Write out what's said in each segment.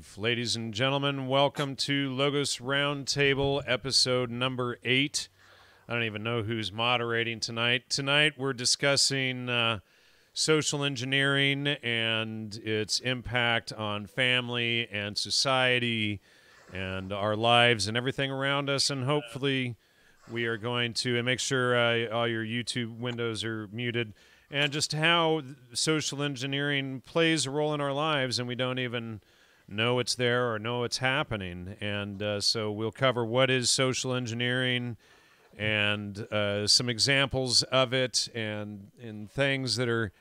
live. Ladies and gentlemen, welcome to Logos Roundtable, episode number 8. I don't even know who's moderating tonight. Tonight we're discussing social engineering and its impact on family and society and our lives and everything around us. And hopefully we are going to make sure all your YouTube windows are muted. And just how social engineering plays a role in our lives, and we don't even know it's there or know it's happening. And so we'll cover what is social engineering and some examples of it and things that are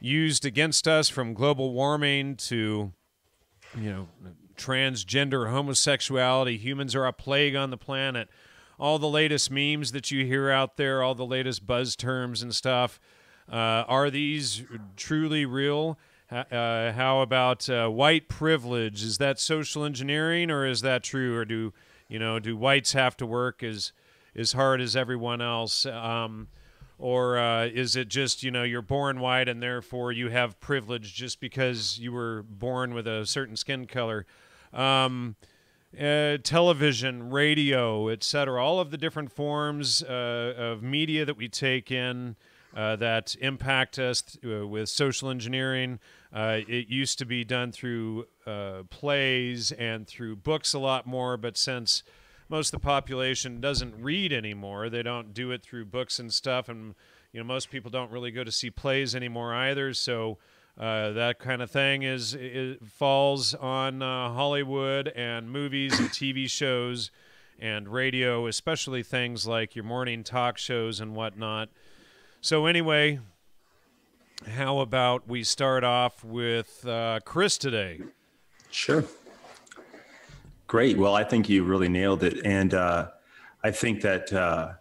used against us, from global warming to, transgender homosexuality. Humans are a plague on the planet. All the latest memes that you hear out there, all the latest buzz terms and stuff. Are these truly real? How about white privilege? Is that social engineering, or is that true? Or do whites have to work as hard as everyone else? Or is it just, you're born white and therefore you have privilege just because you were born with a certain skin color? Television, radio, etc. All of the different forms of media that we take in that impact us with social engineering. It used to be done through plays and through books a lot more, but since most of the population doesn't read anymore, they don't do it through books and stuff, and most people don't really go to see plays anymore either. So that kind of thing it falls on Hollywood and movies and TV shows and radio, especially things like your morning talk shows and whatnot. So anyway, how about we start off with Chris today? Sure. Great. Well, I think you really nailed it. And I think that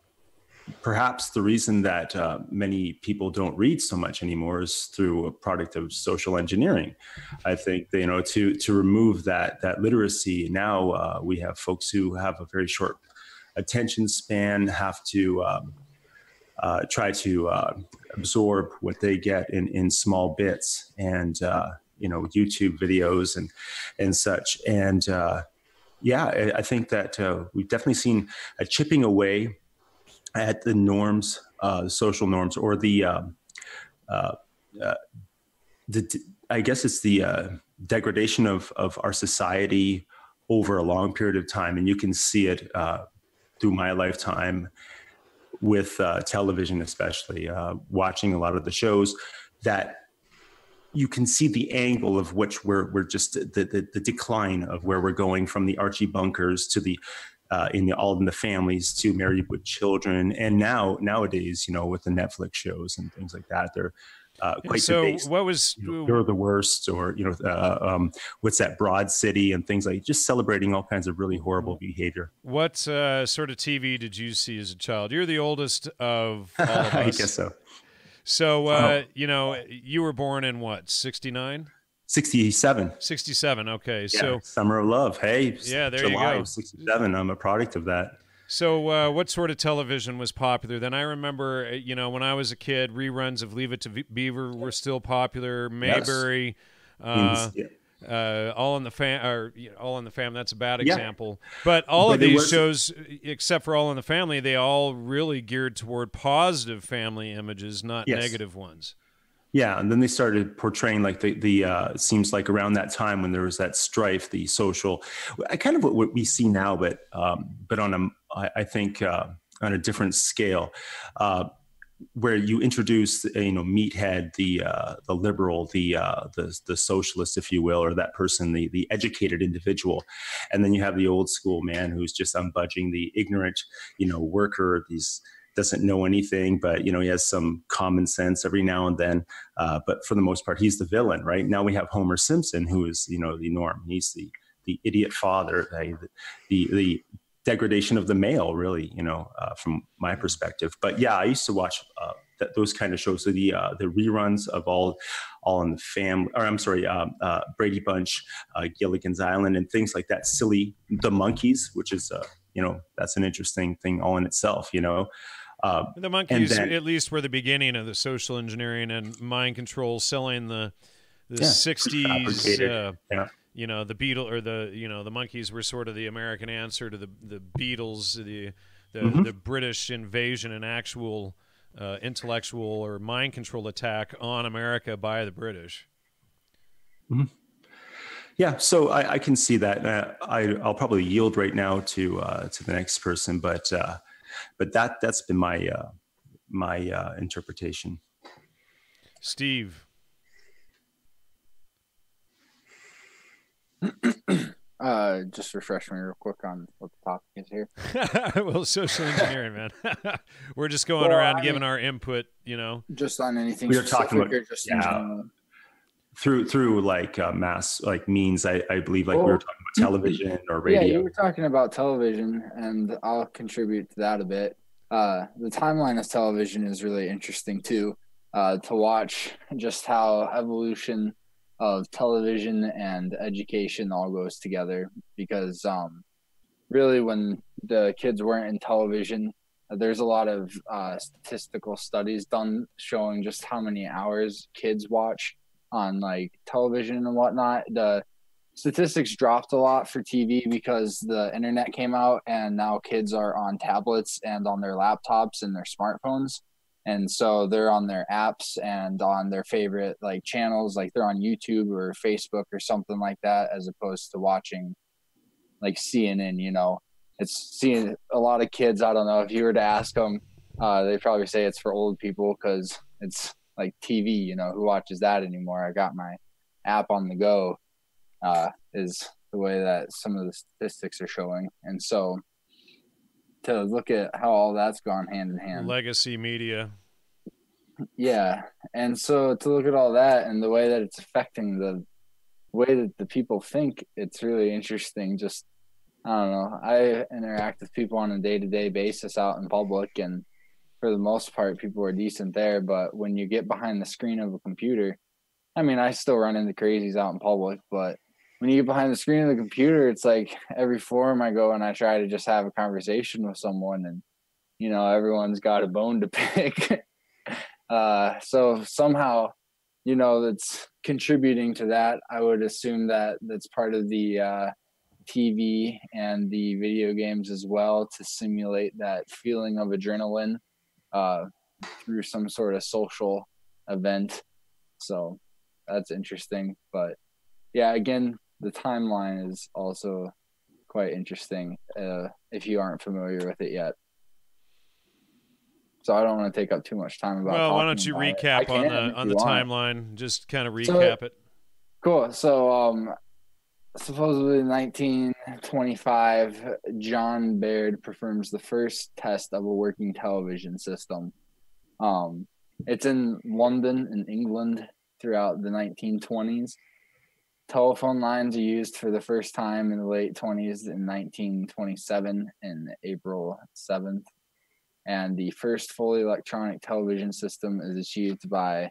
perhaps the reason that many people don't read so much anymore is through a product of social engineering. I think, to remove that literacy, now we have folks who have a very short attention span, have to try to absorb what they get in small bits, and YouTube videos and such. And I think that we've definitely seen a chipping away at the norms, social norms, or I guess it's the degradation of our society over a long period of time. And you can see it through my lifetime with television, especially watching a lot of the shows, that you can see the angle of which we're just the decline of where we're going, from the Archie Bunkers to the All in the Families to Married with Children, and nowadays, with the Netflix shows and things like that, they're quite debased. What was You're the Worst, or what's that, Broad City, and things like, just celebrating all kinds of really horrible behavior. What sort of TV did you see as a child? You're the oldest of all of us. I guess so. So you were born in what, 69? 67. 67. Okay. Yeah, so Summer of Love. Hey, yeah, there July you go. of 67. I'm a product of that. So what sort of television was popular then? I remember, when I was a kid, reruns of Leave It to Beaver were still popular. Mayberry, All in the Family. That's a bad example. But of these shows, except for All in the Family, they all really geared toward positive family images, not negative ones. Yeah, and then they started portraying like the seems like around that time when there was that strife, the social, kind of what we see now, but on I think on a different scale, where you introduce meathead, the liberal, the socialist, if you will, or that person, the educated individual, and then you have the old school man who's just unbudging, the ignorant worker, doesn't know anything, but he has some common sense every now and then. But for the most part, he's the villain, right? Now we have Homer Simpson, who is the norm. He's the idiot father, the degradation of the male, really, from my perspective. But yeah, I used to watch those kind of shows. So the reruns of All in the Family, or I'm sorry, Brady Bunch, Gilligan's Island, and things like that. Silly, The Monkees, which is that's an interesting thing all in itself. The Monkees, at least, were the beginning of the social engineering and mind control, selling the 60s. the Beatles or the Monkees were sort of the American answer to the Beatles, the British invasion and actual intellectual or mind control attack on America by the British. Mm-hmm. Yeah, so I can see that. I'll probably yield right now to the next person, but that's been my interpretation. Steve. Just refresh me real quick on what the topic is here. Well, social engineering, man. We're just going around giving our input, just on anything. We were talking about just in general. Through like mass like means. I believe like we were talking about television or radio. Yeah, you were talking about television, and I'll contribute to that a bit. The timeline of television is really interesting too. To watch just how evolution of television and education all goes together, because really when the kids weren't in television, there's a lot of statistical studies done showing just how many hours kids watch on like television and whatnot. The statistics dropped a lot for TV because the internet came out, and now kids are on tablets and on their laptops and their smartphones. And so they're on their apps and on their favorite like channels, like they're on YouTube or Facebook or something like that, as opposed to watching like CNN. It's seeing a lot of kids. I don't know if you were to ask them, they'd probably say it's for old people because it's like TV, who watches that anymore? I got my app on the go, is the way that some of the statistics are showing. And so to look at how all that's gone hand in hand. Legacy media. Yeah. And so to look at all that and the way that it's affecting the way that the people think, it's really interesting. Just, I don't know. I interact with people on a day-to-day basis out in public, and for the most part, people are decent there. But when you get behind the screen of a computer, I mean, I still run into crazies out in public, but when you get behind the screen of the computer, it's like every forum I go and I try to just have a conversation with someone, and, everyone's got a bone to pick. So somehow, that's contributing to that. I would assume that that's part of the TV and the video games as well, to simulate that feeling of adrenaline through some sort of social event. So that's interesting. But yeah, again, the timeline is also quite interesting if you aren't familiar with it yet. So I don't want to take up too much time about. Well, why don't you recap on the timeline? Just kind of recap it. Cool. So supposedly in 1925, John Baird performs the first test of a working television system. It's in London in England throughout the 1920s. Telephone lines are used for the first time in the late 20s in 1927 in April 7th. And the first fully electronic television system is achieved by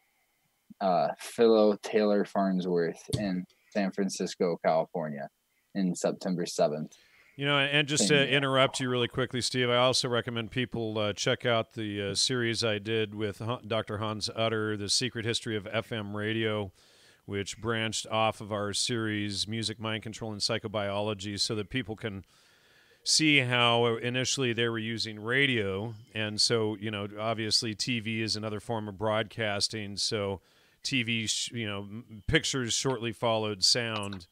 Philo Taylor Farnsworth in San Francisco, California, in September 7th. And just to interrupt you really quickly, Steve, I also recommend people check out the series I did with Dr. Hans Utter, The Secret History of FM Radio, which branched off of our series, Music, Mind Control, and Psychobiology, so that people can see how initially they were using radio. And so, obviously TV is another form of broadcasting. So TV, pictures shortly followed sound.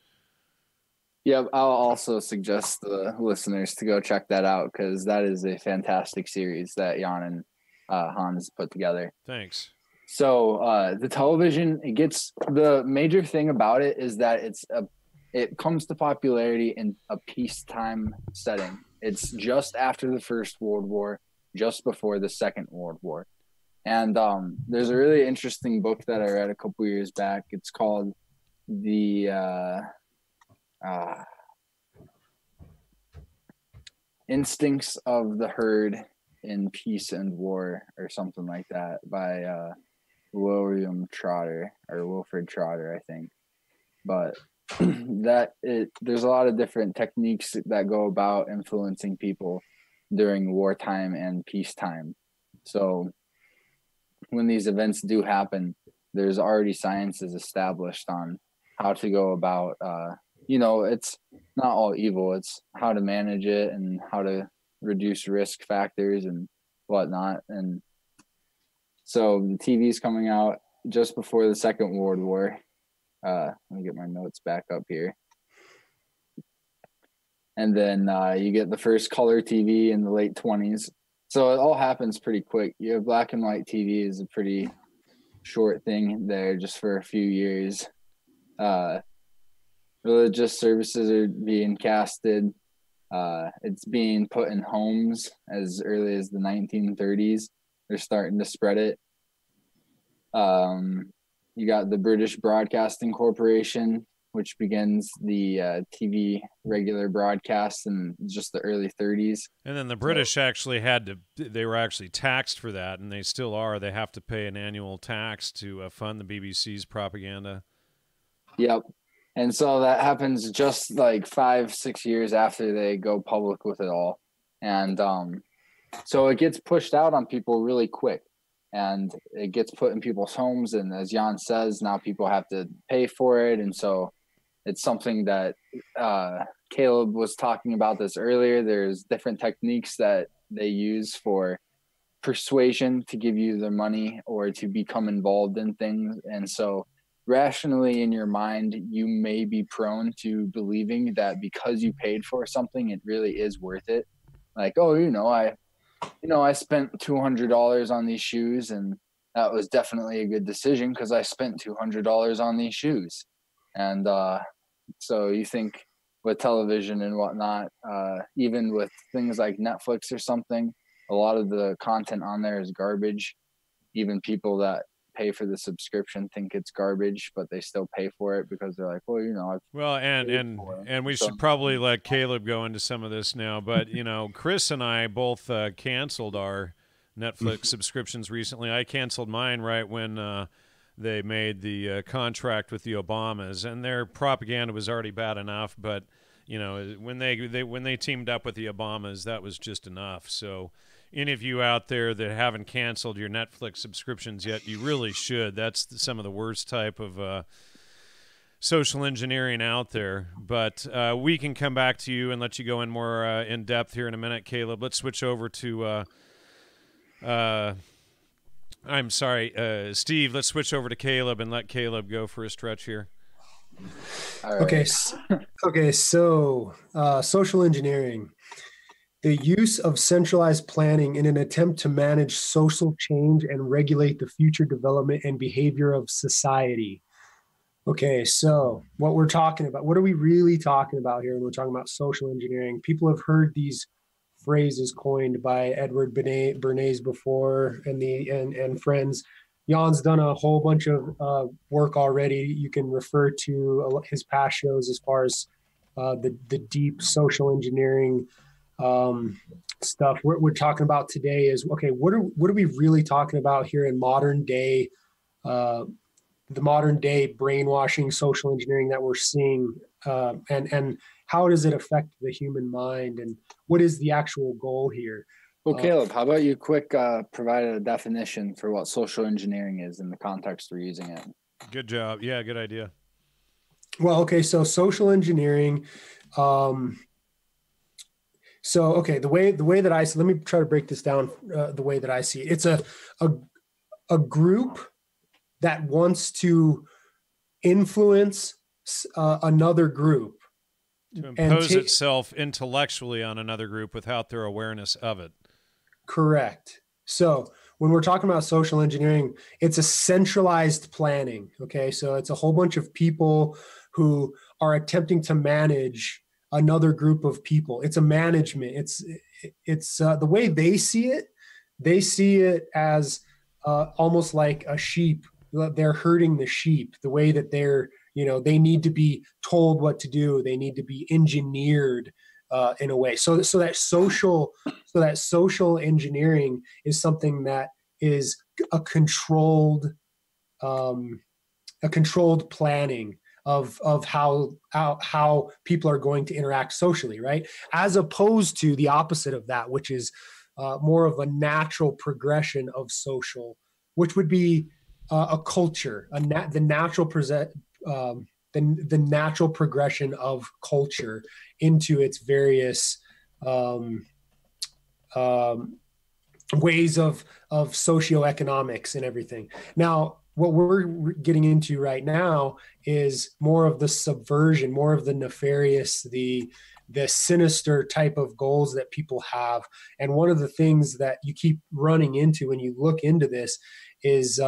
Yeah, I'll also suggest the listeners to go check that out, because that is a fantastic series that Jan and Hans put together. Thanks. So the television, the major thing about it is that it comes to popularity in a peacetime setting. It's just after the First World War, just before the Second World War. And there's a really interesting book that I read a couple years back. It's called The Instincts of the Herd in Peace and War, or something like that, by Wilfred Trotter, I think. But there's a lot of different techniques that go about influencing people during wartime and peacetime. So when these events do happen, there's already sciences established on how to go about it's not all evil. It's how to manage it and how to reduce risk factors and whatnot. And so the TV's coming out just before the Second World War. Let me get my notes back up here. And then you get the first color TV in the late 20s. So it all happens pretty quick. You have black and white TV is a pretty short thing there, just for a few years. Religious services are being casted. It's being put in homes as early as the 1930s. They're starting to spread it. You got the British Broadcasting Corporation, which begins the TV regular broadcast in just the early 30s. And then the British actually they were actually taxed for that, and they still are. They have to pay an annual tax to fund the BBC's propaganda. Yep. And so that happens just like 5-6 years after they go public with it all. And so it gets pushed out on people really quick. And it gets put in people's homes. And as Jan says, now people have to pay for it. And so it's something that Caleb was talking about this earlier. There's different techniques that they use for persuasion to give you the money or to become involved in things. And so rationally in your mind, you may be prone to believing that because you paid for something, it really is worth it. Like, oh, I spent $200 on these shoes, and that was definitely a good decision because I spent $200 on these shoes. And so you think with television and whatnot, even with things like Netflix or something, a lot of the content on there is garbage. Even people that pay for the subscription think it's garbage, but they still pay for it because they're like, well, and we should probably let Caleb go into some of this now. But Chris and I both canceled our Netflix subscriptions recently. I canceled mine right when they made the contract with the Obamas, and their propaganda was already bad enough. But when they teamed up with the Obamas, that was just enough. So any of you out there that haven't canceled your Netflix subscriptions yet, you really should. That's some of the worst type of social engineering out there. But we can come back to you and let you go in more in depth here in a minute, Caleb. Let's switch over to I'm sorry, Steve. Let's switch over to Caleb and let Caleb go for a stretch here. All right. Okay. So social engineering. The use of centralized planning in an attempt to manage social change and regulate the future development and behavior of society. Okay, so what we're talking about, what are we really talking about here when we're talking about social engineering? People have heard these phrases coined by Edward Bernays before and friends. Jan's done a whole bunch of work already. You can refer to his past shows as far as the deep social engineering stuff. What we're talking about today is, okay, what are we really talking about here in modern day, the modern day brainwashing social engineering that we're seeing, and how does it affect the human mind, and what is the actual goal here? Well, Caleb, how about you provide a definition for what social engineering is in the context we're using it? Good job. Yeah, good idea. Well, okay, so social engineering, the way that I see, let me try to break this down the way that I see it. It's a group that wants to influence another group. To impose itself intellectually on another group without their awareness of it. Correct. So when we're talking about social engineering, it's a centralized planning. Okay, so it's a whole bunch of people who are attempting to manage another group of people. It's a management. It's the way they see it. They see it as almost like a sheep. They're herding the sheep. The way that they need to be told what to do. They need to be engineered in a way. So that social engineering is something that is a controlled planning of how people are going to interact socially, right? As opposed to the opposite of that, which is more of a natural progression of social, which would be a culture, the natural the natural progression of culture into its various ways of socioeconomics and everything. Now, what we're getting into right now is more of the subversion, more of the nefarious, the sinister type of goals that people have. And one of the things that you keep running into when you look into this is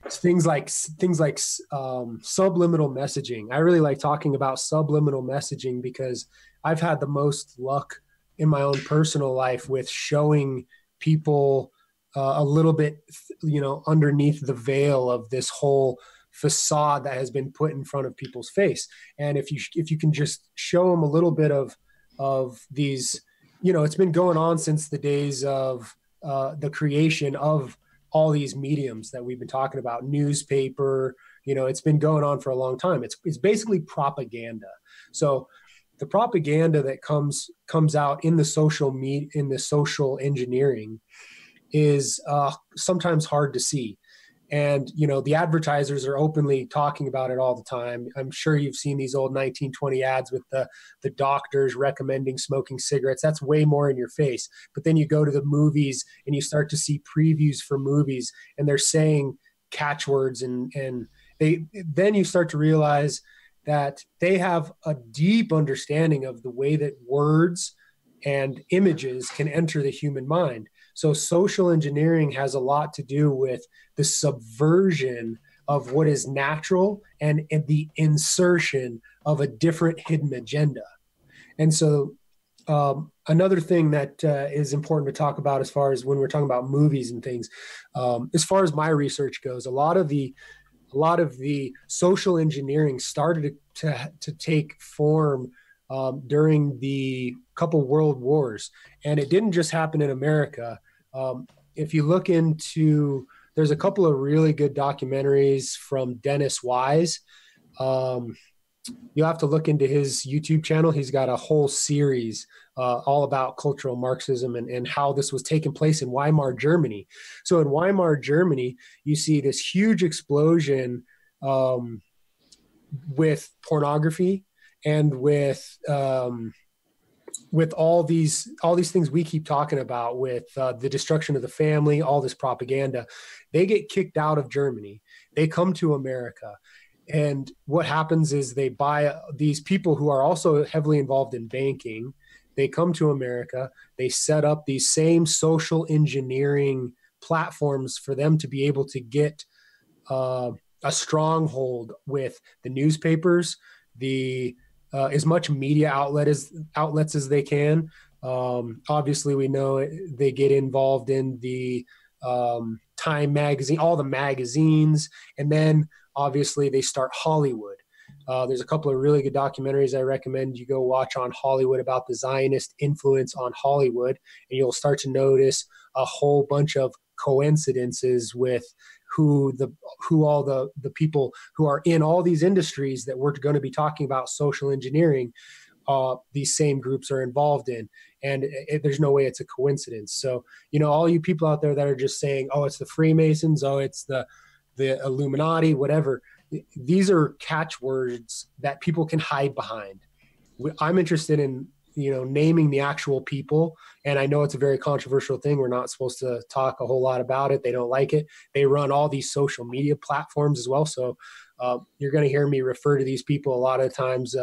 things like subliminal messaging. I really like talking about subliminal messaging because I've had the most luck in my own personal life with showing people a little bit, underneath the veil of this whole facade that has been put in front of people's face. And if you can just show them a little bit of these, it's been going on since the days of the creation of all these mediums that we've been talking about, newspaper, it's been going on for a long time. It's basically propaganda. So the propaganda that comes out in the social engineering is sometimes hard to see. And, the advertisers are openly talking about it all the time. I'm sure you've seen these old 1920 ads with the doctors recommending smoking cigarettes. That's way more in your face. But then you go to the movies and you start to see previews for movies and they're saying catchwords and then you start to realize that they have a deep understanding of the way that words and images can enter the human mind. So social engineering has a lot to do with the subversion of what is natural and the insertion of a different hidden agenda. And so another thing that is important to talk about as far as when we're talking about movies and things, as far as my research goes, a lot of the social engineering started to take form during the couple world wars. And it didn't just happen in America. If you look into, there's a couple of really good documentaries from Dennis Wise. You'll have to look into his YouTube channel. He's got a whole series all about cultural Marxism and how this was taking place in Weimar, Germany. So in Weimar, Germany, you see this huge explosion with pornography and with all these things we keep talking about, with the destruction of the family, all this propaganda. They get kicked out of Germany. They come to America. And what happens is they buy these people who are also heavily involved in banking. They come to America. They set up these same social engineering platforms for them to be able to get a stronghold with the newspapers, as much media outlets as they can. Obviously, we know they get involved in the Time magazine, all the magazines, and then obviously they start Hollywood. There's a couple of really good documentaries I recommend you go watch on Hollywood about the Zionist influence on Hollywood, and you'll start to notice a whole bunch of coincidences with who all the people who are in all these industries that we're going to be talking about social engineering, these same groups are involved in. And there's no way it's a coincidence. So, all you people out there that are just saying, oh, it's the Freemasons, oh, it's the Illuminati, whatever. These are catchwords that people can hide behind. I'm interested in, naming the actual people. And I know it's a very controversial thing. We're not supposed to talk a whole lot about it. They don't like it. They run all these social media platforms as well. So you're going to hear me refer to these people a lot of times.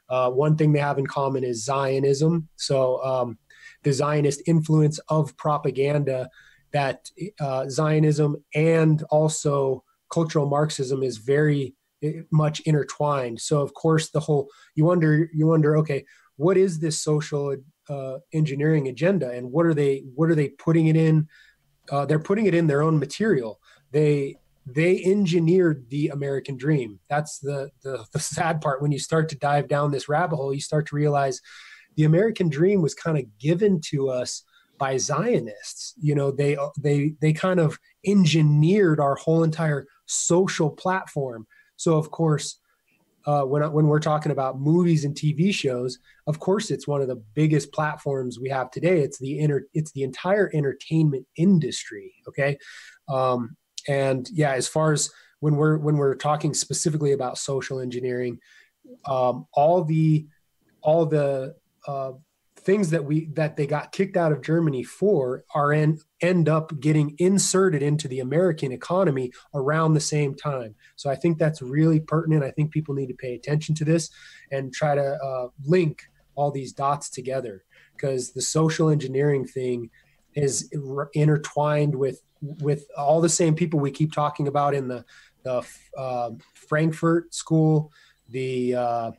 One thing they have in common is Zionism. So the Zionist influence of propaganda, that Zionism and also cultural Marxism is very much intertwined. So of course you wonder, okay, what is this social engineering agenda, and what are they putting it in? They're putting it in their own material. They engineered the American dream. That's the sad part. When you start to dive down this rabbit hole, you start to realize the American dream was kind of given to us by Zionists. They kind of engineered our whole entire social platform. So of course, when we're talking about movies and TV shows, of course, it's one of the biggest platforms we have today. It's the entire entertainment industry. Okay. And yeah, as far as when we're talking specifically about social engineering, all the things that they got kicked out of Germany for end up getting inserted into the American economy around the same time. So I think that's really pertinent. I think people need to pay attention to this and try to link all these dots together, because the social engineering thing is intertwined with all the same people we keep talking about in the Frankfurt School, the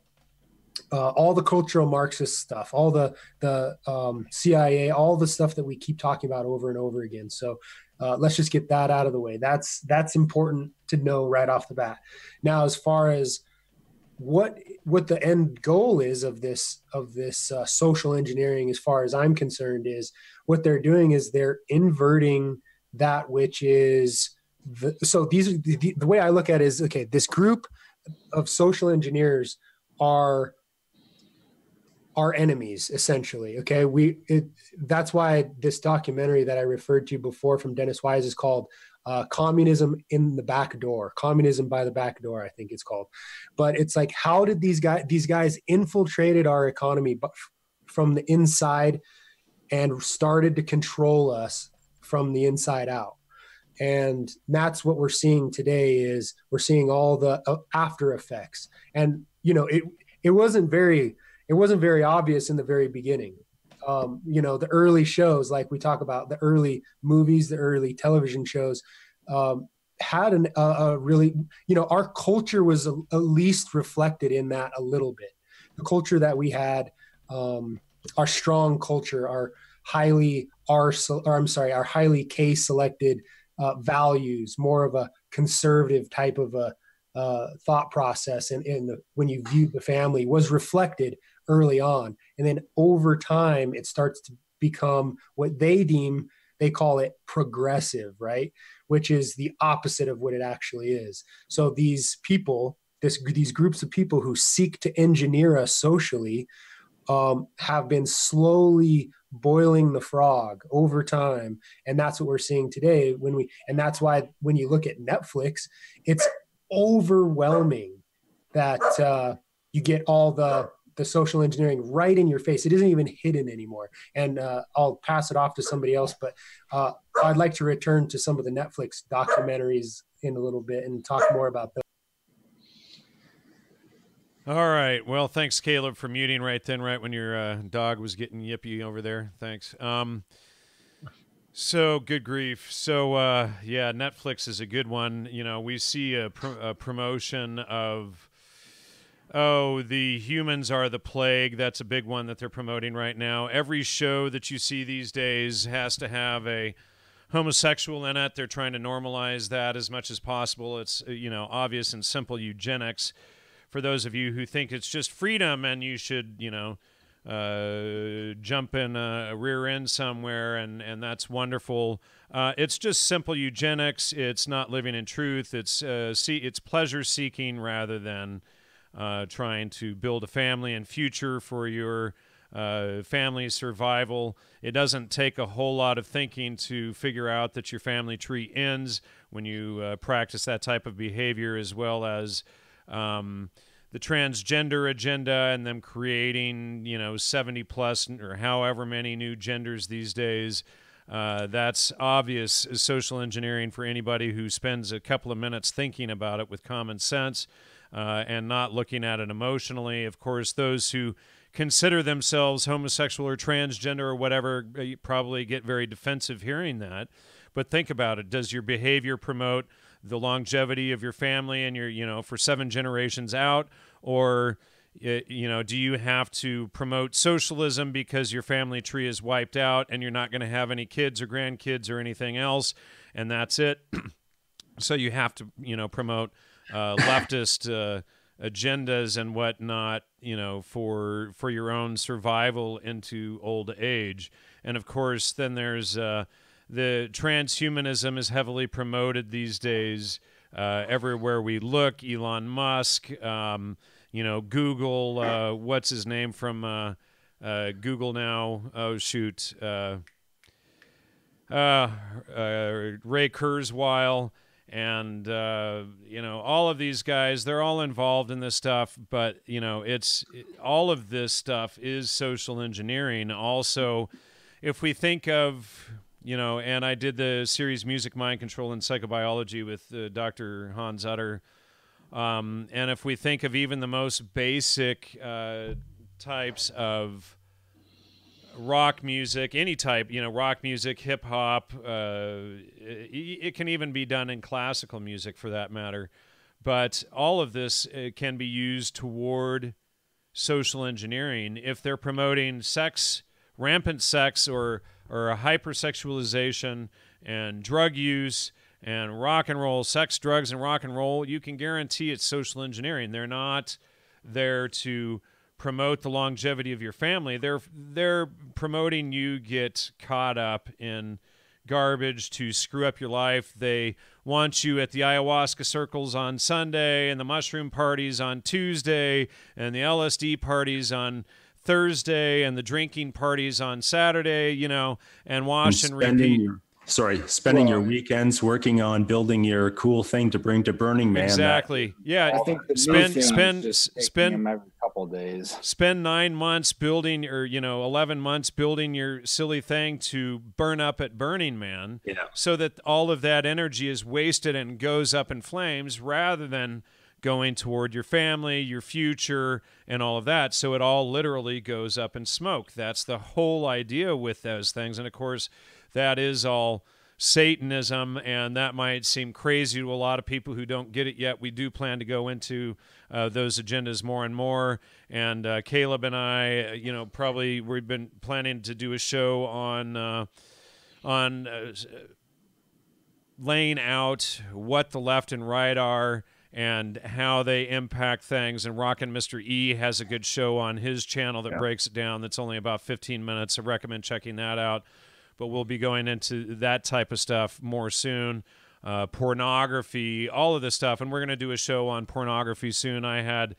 all the cultural Marxist stuff, all the CIA, all the stuff that we keep talking about over and over again. So let's just get that out of the way. That's important to know right off the bat. Now, as far as what the end goal is of this social engineering, as far as I'm concerned, is what they're doing is they're inverting that which is the way I look at it is, okay, this group of social engineers are our enemies, essentially. Okay, that's why this documentary that I referred to before from Dennis Wise is called Communism in the Back Door, Communism by the Back Door, I think it's called. But it's like, how did these guys infiltrated our economy from the inside and started to control us from the inside out? And that's what we're seeing today. Is we're seeing all the after effects. And it wasn't very obvious in the very beginning. The early shows, like we talk about, the early movies, the early television shows, had a really, our culture was at least reflected in that a little bit. The culture that we had, our strong culture, our highly case selected values, more of a conservative type of a thought process, and when you viewed the family, was reflected early on. And then over time, it starts to become what they call it progressive, right? Which is the opposite of what it actually is. So these people, these groups of people who seek to engineer us socially, have been slowly boiling the frog over time. And that's what we're seeing today and that's why when you look at Netflix, it's overwhelming that you get all the social engineering right in your face. It isn't even hidden anymore. And I'll pass it off to somebody else, but I'd like to return to some of the Netflix documentaries in a little bit and talk more about those. All right. Well, thanks, Caleb, for muting right when your dog was getting yippy over there. Thanks. So, good grief. So, yeah, Netflix is a good one. We see a promotion of, the humans are the plague. That's a big one that they're promoting right now. Every show that you see these days has to have a homosexual in it. They're trying to normalize that as much as possible. It's, obvious and simple eugenics. For those of you who think it's just freedom and you should, jump in a rear end somewhere and that's wonderful. It's just simple eugenics. It's not living in truth. It's pleasure seeking rather than trying to build a family and future for your family survival. It doesn't take a whole lot of thinking to figure out that your family tree ends when you practice that type of behavior, as well as the transgender agenda and them creating, 70 plus or however many new genders these days. That's obvious social engineering for anybody who spends a couple of minutes thinking about it with common sense and not looking at it emotionally. Of course, those who consider themselves homosexual or transgender or whatever probably get very defensive hearing that. But think about it. Does your behavior promote the longevity of your family and your, for 7 generations out? Or, do you have to promote socialism because your family tree is wiped out and you're not going to have any kids or grandkids or anything else, and that's it? So you have to, promote leftist agendas and whatnot, for your own survival into old age. And, of course, then there's the transhumanism is heavily promoted these days everywhere we look. Elon Musk, Google, what's his name from Google now? Oh, shoot. Ray Kurzweil. and all of these guys, they're all involved in this stuff, but all of this stuff is social engineering. Also, if we think of, and I did the series Music, Mind Control, and Psychobiology with Dr. Hans Utter, and if we think of even the most basic types of rock music, any type, rock music, hip hop, it can even be done in classical music for that matter. But all of this can be used toward social engineering if they're promoting sex, rampant sex, or a hypersexualization and drug use and rock and roll, sex, drugs, and rock and roll. You can guarantee it's social engineering. They're not there to promote the longevity of your family. They're promoting you get caught up in garbage to screw up your life. They want you at the ayahuasca circles on Sunday and the mushroom parties on Tuesday and the LSD parties on Thursday and the drinking parties on Saturday, and wash and repeat. Spending your weekends working on building your cool thing to bring to Burning Man. Exactly. I think spend them every couple of days. Spend 9 months building, or 11 months building your silly thing to burn up at Burning Man, so that all of that energy is wasted and goes up in flames, rather than going toward your family, your future, and all of that. So it all literally goes up in smoke. That's the whole idea with those things. And of course, that is all Satanism, and that might seem crazy to a lot of people who don't get it yet. We do plan to go into those agendas more and more. And Caleb and I, probably we've been planning to do a show on laying out what the left and right are and how they impact things. And Rockin' Mr. E has a good show on his channel that breaks it down. That's only about 15 minutes. I recommend checking that out. But we'll be going into that type of stuff more soon. Pornography, all of this stuff. And we're going to do a show on pornography soon. I had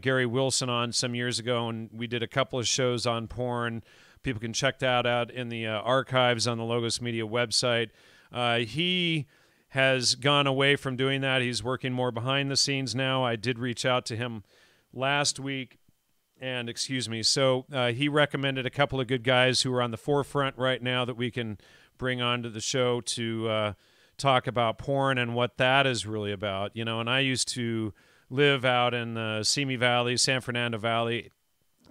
Gary Wilson on some years ago, and we did a couple of shows on porn. People can check that out in the archives on the Logos Media website. He has gone away from doing that. He's working more behind the scenes now. I did reach out to him last week. And so he recommended a couple of good guys who are on the forefront right now that we can bring onto the show to talk about porn and what that is really about. And I used to live out in the Simi Valley, San Fernando Valley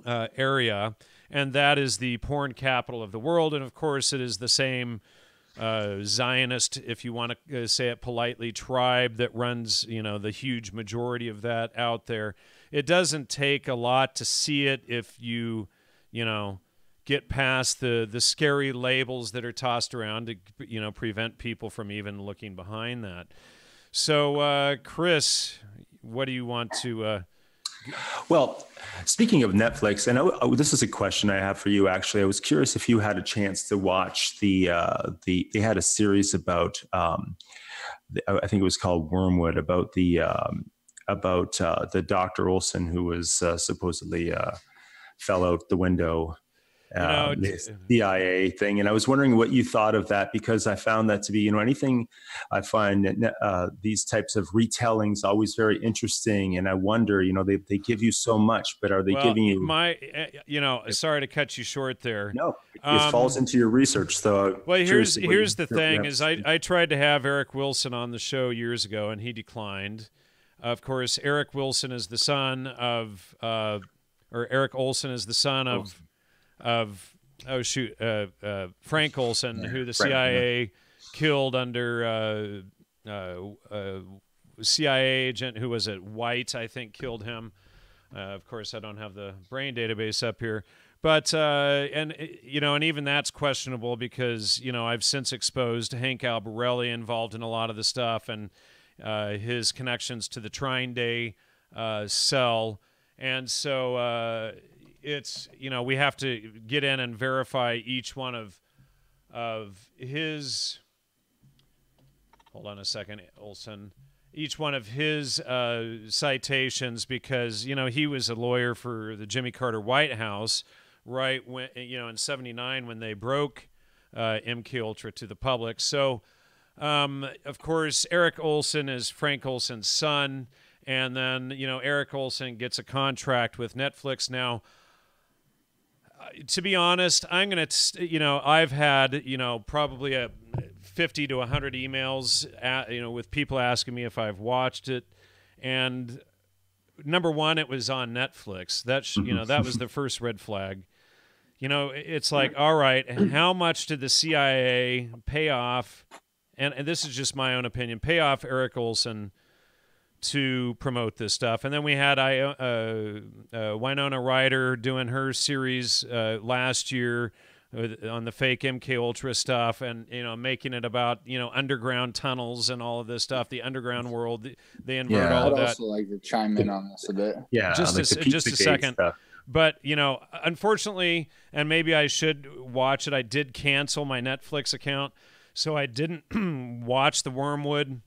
area, and that is the porn capital of the world. And of course, it is the same Zionist, if you want to say it politely, tribe that runs, the huge majority of that out there. It doesn't take a lot to see it if you get past the scary labels that are tossed around to, prevent people from even looking behind that. So, Chris, what do you want to... Well, speaking of Netflix, and this is a question I have for you, actually. I was curious if you had a chance to watch they had a series about, I think it was called Wormwood, about the Dr. Olson who was supposedly fell out the window, the CIA thing. And I was wondering what you thought of that, because I found that to be, anything I find these types of retellings always very interesting. And I wonder, they give you so much, but are they giving you sorry to cut you short there. No, it falls into your research. So here's the thing is I tried to have Eric Wilson on the show years ago and he declined. Of course, Eric Wilson is the son of, Eric Olson is the son of Frank Olson, who the CIA killed under CIA agent who was at White, I think, killed him. Of course, I don't have the brain database up here, but and even that's questionable because I've since exposed Hank Albarelli involved in a lot of the stuff and his connections to the Trine Day cell, and so. It's we have to get in and verify each one of his. Hold on a second, Olson. Each one of his citations, because he was a lawyer for the Jimmy Carter White House, right when in '79 when they broke MK Ultra to the public. So Of course, Eric Olson is Frank Olson's son. And then, Eric Olson gets a contract with Netflix. Now, to be honest, I'm going to, I've had, probably 50 to 100 emails, with people asking me if I've watched it. And number one, it was on Netflix. That was the first red flag. It's like, all right, how much did the CIA pay off? And this is just my own opinion, pay off Eric Olson to promote this stuff. And then we had Winona Ryder doing her series last year on the fake MK Ultra stuff, and making it about underground tunnels and all of this stuff, the underground world. They invert all of that. I'd also like to chime in on this a bit. Yeah, just a second. Stuff. But unfortunately, and maybe I should watch it, I did cancel my Netflix account, so I didn't watch the Wormwood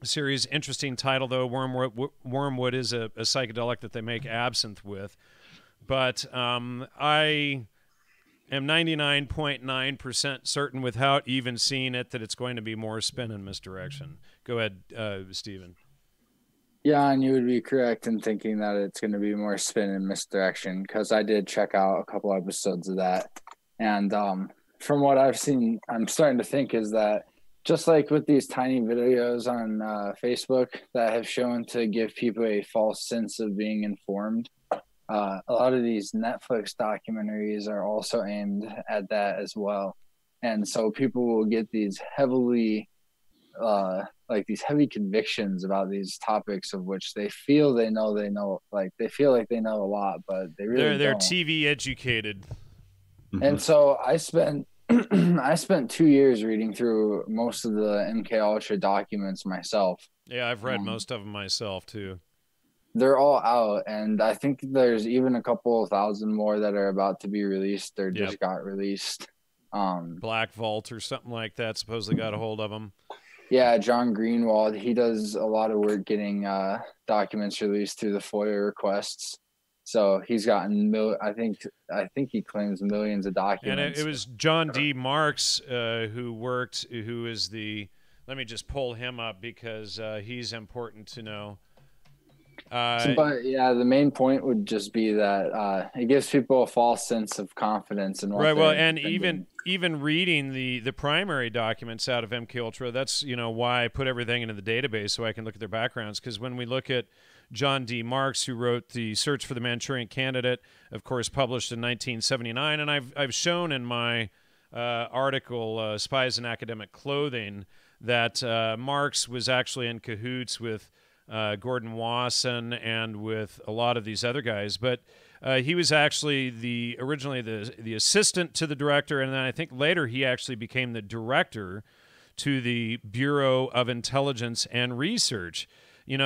series. Interesting title, though. Wormwood is a psychedelic that they make absinthe with. But I am 99.9% certain, without even seeing it, that it's going to be more spin and misdirection. Go ahead, Stephen. Yeah, and you would be correct in thinking that it's going to be more spin and misdirection, because I did check out a couple episodes of that. And from what I've seen, I'm starting to think is that just like with these tiny videos on Facebook that have shown to give people a false sense of being informed, a lot of these Netflix documentaries are also aimed at that as well. And so people will get these heavy convictions about these topics of which they feel they know, like they feel like they know a lot, but they really they're don't. TV educated. And so I spent 2 years reading through most of the MK Ultra documents myself. Yeah, I've read most of them myself too. They're all out, and I think there's even a couple thousand more that are about to be released or just got released. Black Vault or something like that supposedly got a hold of them. Yeah, John Greenwald, he does a lot of work getting documents released through the FOIA requests. So he's gotten I think he claims millions of documents. And it was John D. Marks who is the, let me just pull him up because he's important to know. But yeah, the main point would just be that it gives people a false sense of confidence in what right. Well, and even reading the primary documents out of MK Ultra, that's why I put everything into the database so I can look at their backgrounds. Because when we look at John D. Marks, who wrote the Search for the Manchurian Candidate, of course, published in 1979, and I've shown in my article "Spies in Academic Clothing" that Marks was actually in cahoots with Gordon Wasson and with a lot of these other guys, but he was actually originally the assistant to the director, and then I think later he actually became the director to the Bureau of Intelligence and Research.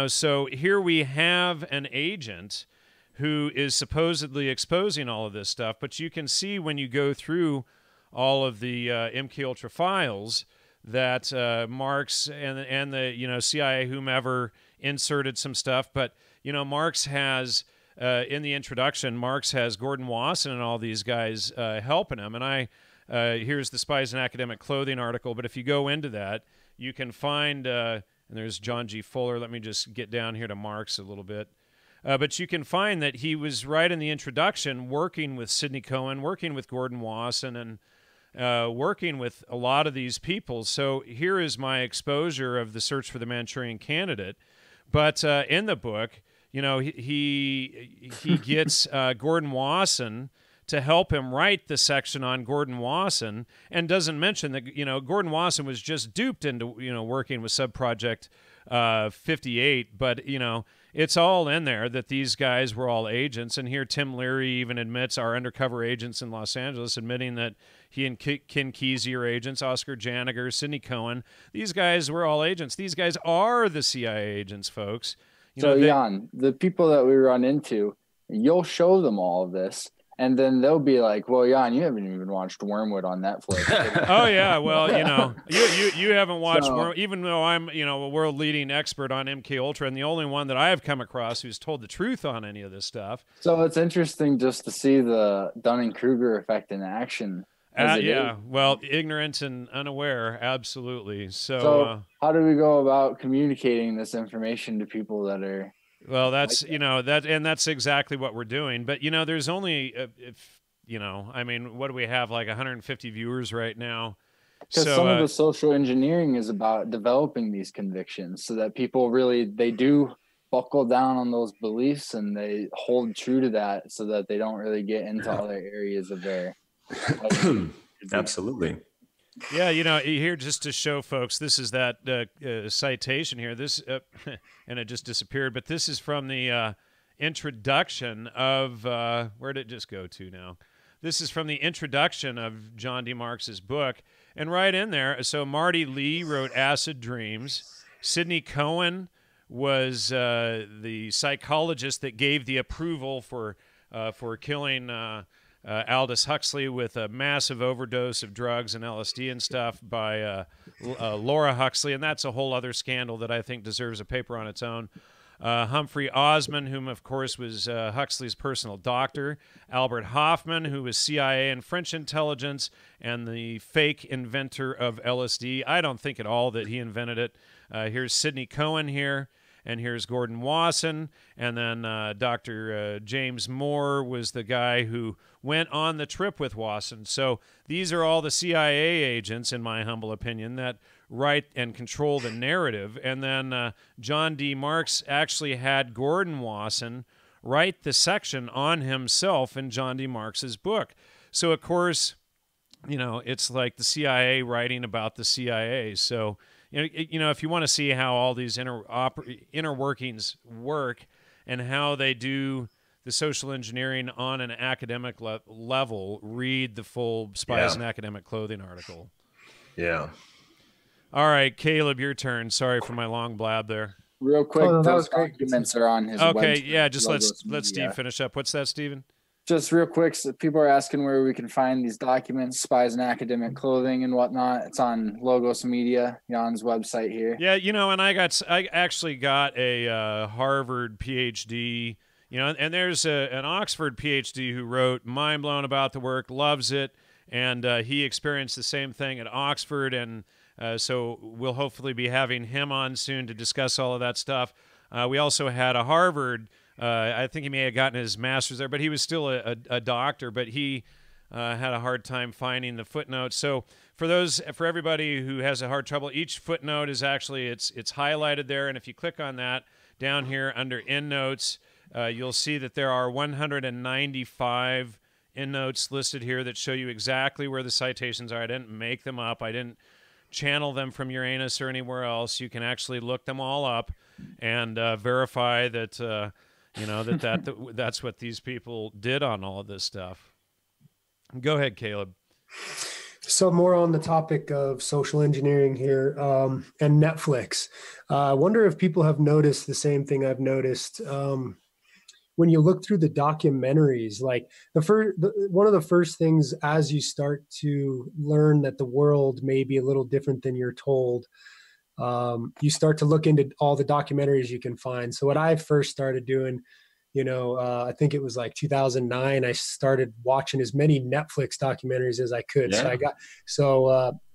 So here we have an agent who is supposedly exposing all of this stuff, but you can see when you go through all of the MK Ultra files that Marks and the CIA, whomever, inserted some stuff. But Marks has in the introduction, Marks has Gordon Wasson and all these guys helping him. And here's the Spies in Academic Clothing article. But if you go into that, you can find and there's John G. Fuller. Let me just get down here to Marks a little bit. But you can find that he was right in the introduction working with Sidney Cohen, working with Gordon Wasson, and working with a lot of these people. So here is my exposure of the Search for the Manchurian Candidate. But in the book, he gets Gordon Wasson to help him write the section on Gordon Wasson, and doesn't mention that Gordon Wasson was just duped into working with Subproject 58. But it's all in there that these guys were all agents. And here Tim Leary even admits, our undercover agents in Los Angeles, admitting that he and Ken Kesey are agents, Oscar Janiger, Sidney Cohen. These guys were all agents. These guys are the CIA agents, folks. Jan, the people that we run into, you'll show them all of this, and then they'll be like, "Well, Jan, you haven't even watched Wormwood on Netflix." Oh yeah, well, you haven't watched Wormwood, even though I'm a world leading expert on MK Ultra, and the only one that I have come across who's told the truth on any of this stuff. So it's interesting just to see the Dunning-Kruger effect in action. Yeah. Well, ignorant and unaware. Absolutely. So how do we go about communicating this information to people that are? Well, that's, that's exactly what we're doing. But, there's only, I mean, what do we have? Like 150 viewers right now. Because some of the social engineering is about developing these convictions so that people they do buckle down on those beliefs and they hold true to that so that they don't really get into other areas of their life. Absolutely. Yeah, here just to show folks, this is that citation here. This and it just disappeared, but this is from the introduction of where did it just go to now? This is from the introduction of John D. Marks's book, and right in there. So Marty Lee wrote Acid Dreams. Sidney Cohen was the psychologist that gave the approval for killing Aldous Huxley with a massive overdose of drugs and LSD and stuff by Laura Huxley, and that's a whole other scandal that I think deserves a paper on its own. Humphrey Osmond, whom of course was Huxley's personal doctor. Albert Hoffman, who was CIA and French intelligence and the fake inventor of LSD. I don't think at all that he invented it. Here's Sidney Cohen here. And here's Gordon Wasson, and then Dr. James Moore was the guy who went on the trip with Wasson. So these are all the CIA agents, in my humble opinion, that write and control the narrative. And then John D. Marks actually had Gordon Wasson write the section on himself in John D. Marks's book. So, of course, it's like the CIA writing about the CIA. So, if you want to see how all these inner workings work and how they do the social engineering on an academic level, read the full Spies in Academic Clothing article. Yeah. All right, Caleb, your turn. Sorry for my long blab there. Real quick, those documents are on his website. Okay, yeah, just let Steve finish up. What's that, Steven? Just real quick, so people are asking where we can find these documents, Spies in Academic Clothing and whatnot. It's on Logos Media, Jan's website here. Yeah, and I actually got a Harvard PhD, and there's an Oxford PhD who wrote, mind blown about the work, loves it, and he experienced the same thing at Oxford, and so we'll hopefully be having him on soon to discuss all of that stuff. We also had a Harvard I think he may have gotten his master's there, but he was still a doctor, but he had a hard time finding the footnotes. So for everybody who has a hard trouble, each footnote is actually, it's highlighted there. And if you click on that down here under endnotes, you'll see that there are 195 endnotes listed here that show you exactly where the citations are. I didn't make them up. I didn't channel them from Uranus or anywhere else. You can actually look them all up and verify that that's what these people did on all of this stuff. Go ahead, Caleb. So more on the topic of social engineering here and Netflix. I wonder if people have noticed the same thing I've noticed. When you look through the documentaries, like one of the first things as you start to learn that the world may be a little different than you're told, you start to look into all the documentaries you can find. So what I first started doing, I think it was like 2009, I started watching as many Netflix documentaries as I could. Yeah.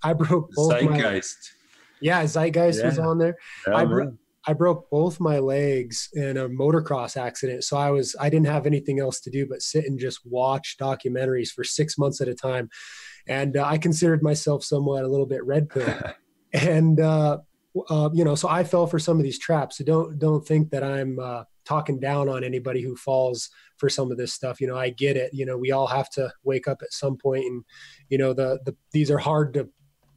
I broke both Zeitgeist. Zeitgeist was on there. I broke both my legs in a motocross accident. So I didn't have anything else to do but sit and just watch documentaries for 6 months at a time. And I considered myself somewhat a little bit red pill. And, so I fell for some of these traps. So don't think that I'm talking down on anybody who falls for some of this stuff. I get it. We all have to wake up at some point, and, these are hard to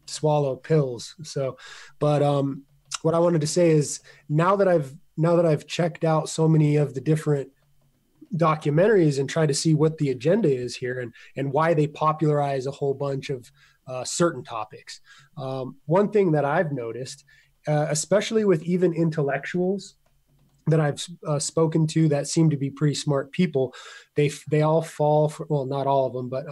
swallow pills. So, but what I wanted to say is now that I've checked out so many of the different documentaries and tried to see what the agenda is here and why they popularize a whole bunch of certain topics. One thing that I've noticed, especially with even intellectuals that I've spoken to that seem to be pretty smart people, they all fall for, well, not all of them, but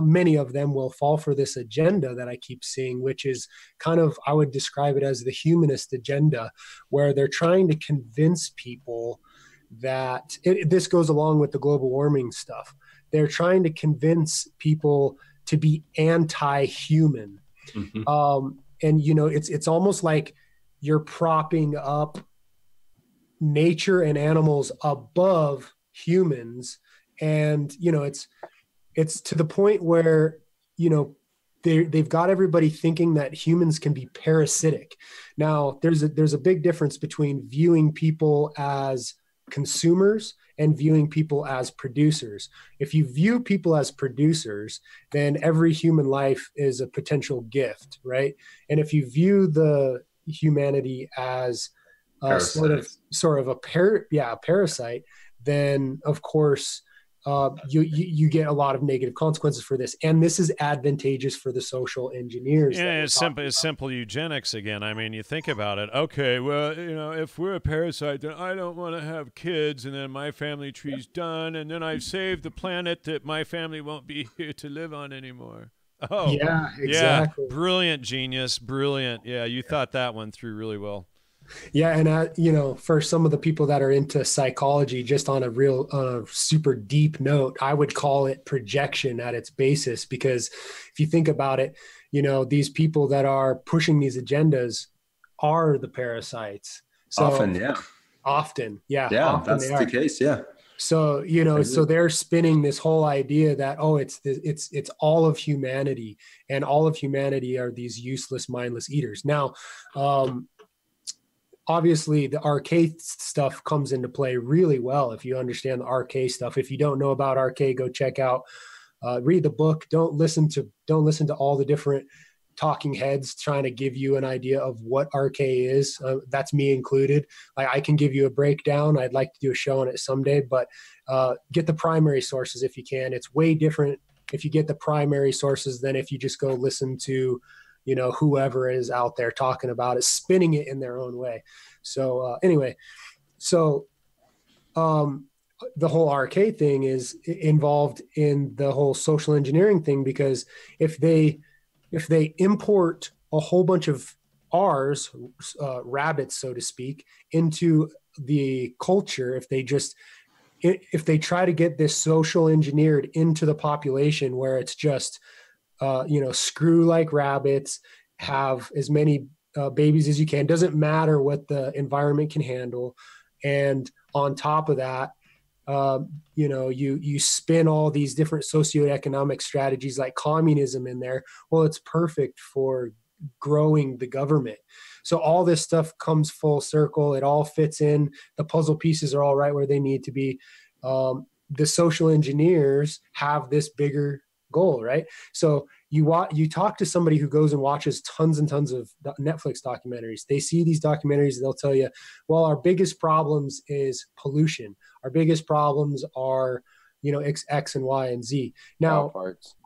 many of them will fall for this agenda that I keep seeing, which is kind of, I would describe it as the humanist agenda, where they're trying to convince people that this goes along with the global warming stuff. They're trying to convince people to be anti-human. And, you know, it's almost like you're propping up nature and animals above humans. And, you know, it's to the point where, you know, they've got everybody thinking that humans can be parasitic. Now, there's a big difference between viewing people as consumers and viewing people as producers. If you view people as producers, then every human life is a potential gift, right? And if you view the humanity as sort of a parasite, then of course you get a lot of negative consequences for this, and this is advantageous for the social engineers. Yeah, it's simple eugenics again. I mean, you think about it. Okay, well, you know, if we're a parasite, then I don't want to have kids, and then my family tree's done, and then I've saved the planet that my family won't be here to live on anymore. Oh, yeah, exactly. Yeah, brilliant, genius, brilliant. Yeah, you thought that one through really well. Yeah. And, you know, for some of the people that are into psychology, just on a super deep note, I would call it projection at its basis, because if you think about it, you know, these people that are pushing these agendas are the parasites. So Often, yeah. Often, yeah. Yeah, often that's the case, yeah. So, you know, so they're spinning this whole idea that, oh, it's all of humanity, and all of humanity are these useless, mindless eaters. Now, obviously the RK stuff comes into play really well if you understand the RK stuff. If you don't know about RK, go check out, read the book. Don't listen to all the different talking heads trying to give you an idea of what RK is. That's me included. I can give you a breakdown. I'd like to do a show on it someday, but get the primary sources if you can. It's way different if you get the primary sources than if you just go listen to, you know, whoever is out there talking about it, spinning it in their own way. So anyway, so the whole RK thing is involved in the whole social engineering thing, because if they import a whole bunch of R's, rabbits, so to speak, into the culture, if they try to get this social engineered into the population where it's just, you know, screw like rabbits, have as many babies as you can, doesn't matter what the environment can handle. And on top of that, you know, you spin all these different socioeconomic strategies like communism in there. Well, it's perfect for growing the government. So all this stuff comes full circle. It all fits in. The puzzle pieces are all right where they need to be. The social engineers have this bigger goal, right? So you talk to somebody who goes and watches tons and tons of Netflix documentaries. They see these documentaries, they'll tell you, well, our biggest problems is pollution. Our biggest problems are, you know, X and Y and Z. Now,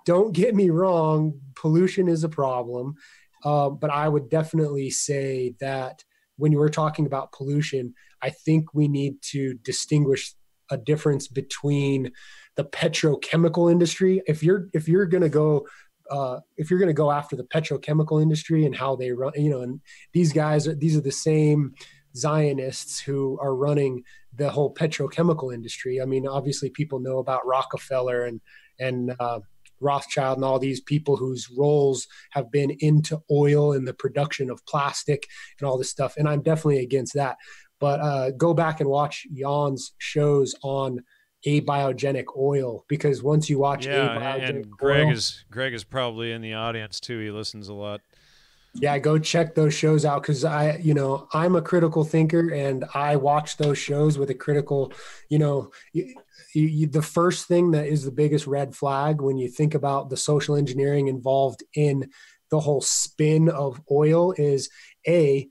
don't get me wrong, pollution is a problem. But I would definitely say that when we're talking about pollution, I think we need to distinguish a difference between the petrochemical industry. If you're going to go after the petrochemical industry and how they run, you know, and these are the same Zionists who are running the whole petrochemical industry. I mean, obviously people know about Rockefeller and Rothschild and all these people whose roles have been into oil and the production of plastic and all this stuff. And I'm definitely against that. But go back and watch Jan's shows on abiogenic oil, because once you watch and Greg is probably in the audience too. He listens a lot. Yeah, go check those shows out, because I'm a critical thinker and I watch those shows with a critical, you know, the first thing that is the biggest red flag when you think about the social engineering involved in the whole spin of oil is they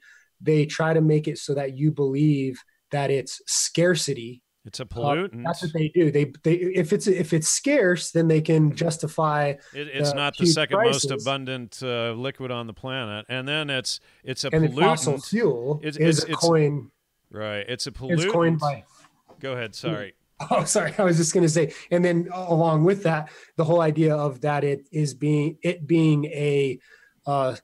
try to make it so that you believe that it's scarcity. It's a pollutant. That's what they do. They if it's scarce, then they can justify. It's not the second prices. most abundant liquid on the planet, and then it's a and pollutant. Fossil fuel is a coin. Right, it's a pollutant. It's coined by. Go ahead. Sorry. Oh, sorry. I was just going to say, and then along with that, the whole idea of that being a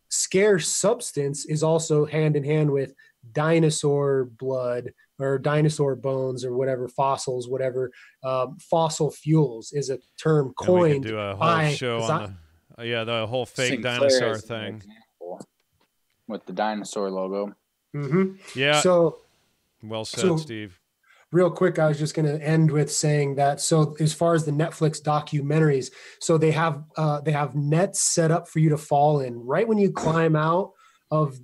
scarce substance is also hand in hand with dinosaur blood or dinosaur bones or whatever, fossils, whatever. Fossil fuels is a term coined we could do a whole by show on Yeah, the whole fake Sinclair dinosaur is an thing. example with the dinosaur logo. Mm-hmm. Yeah. So well said, Steve. Real quick, I was just going to end with saying that. So as far as the Netflix documentaries, so they have nets set up for you to fall in. Right when you climb out of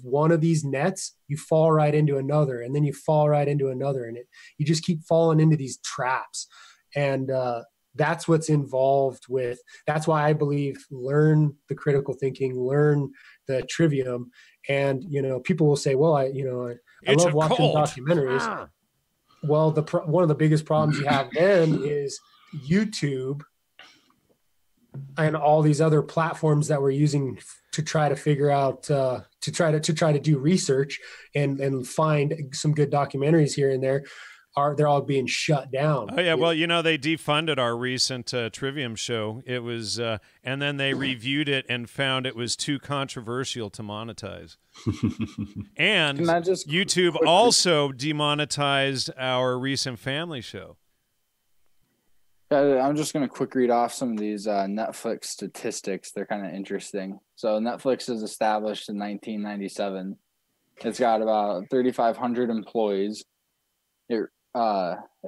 one of these nets, you fall right into another, and then you fall right into another, and you just keep falling into these traps. And that's what's involved with. That's why I believe learn the critical thinking, learn the trivium, and people will say, well, I love watching documentaries. Well, one of the biggest problems you have then is YouTube and all these other platforms that we're using to try to figure out to try to do research and find some good documentaries here and there. They're all being shut down. Oh yeah, well, they defunded our recent Trivium show. It was, and then they reviewed it and found it was too controversial to monetize. And YouTube also demonetized our recent family show. I'm just going to quick read off some of these Netflix statistics. They're kind of interesting. So Netflix was established in 1997. It's got about 3,500 employees. It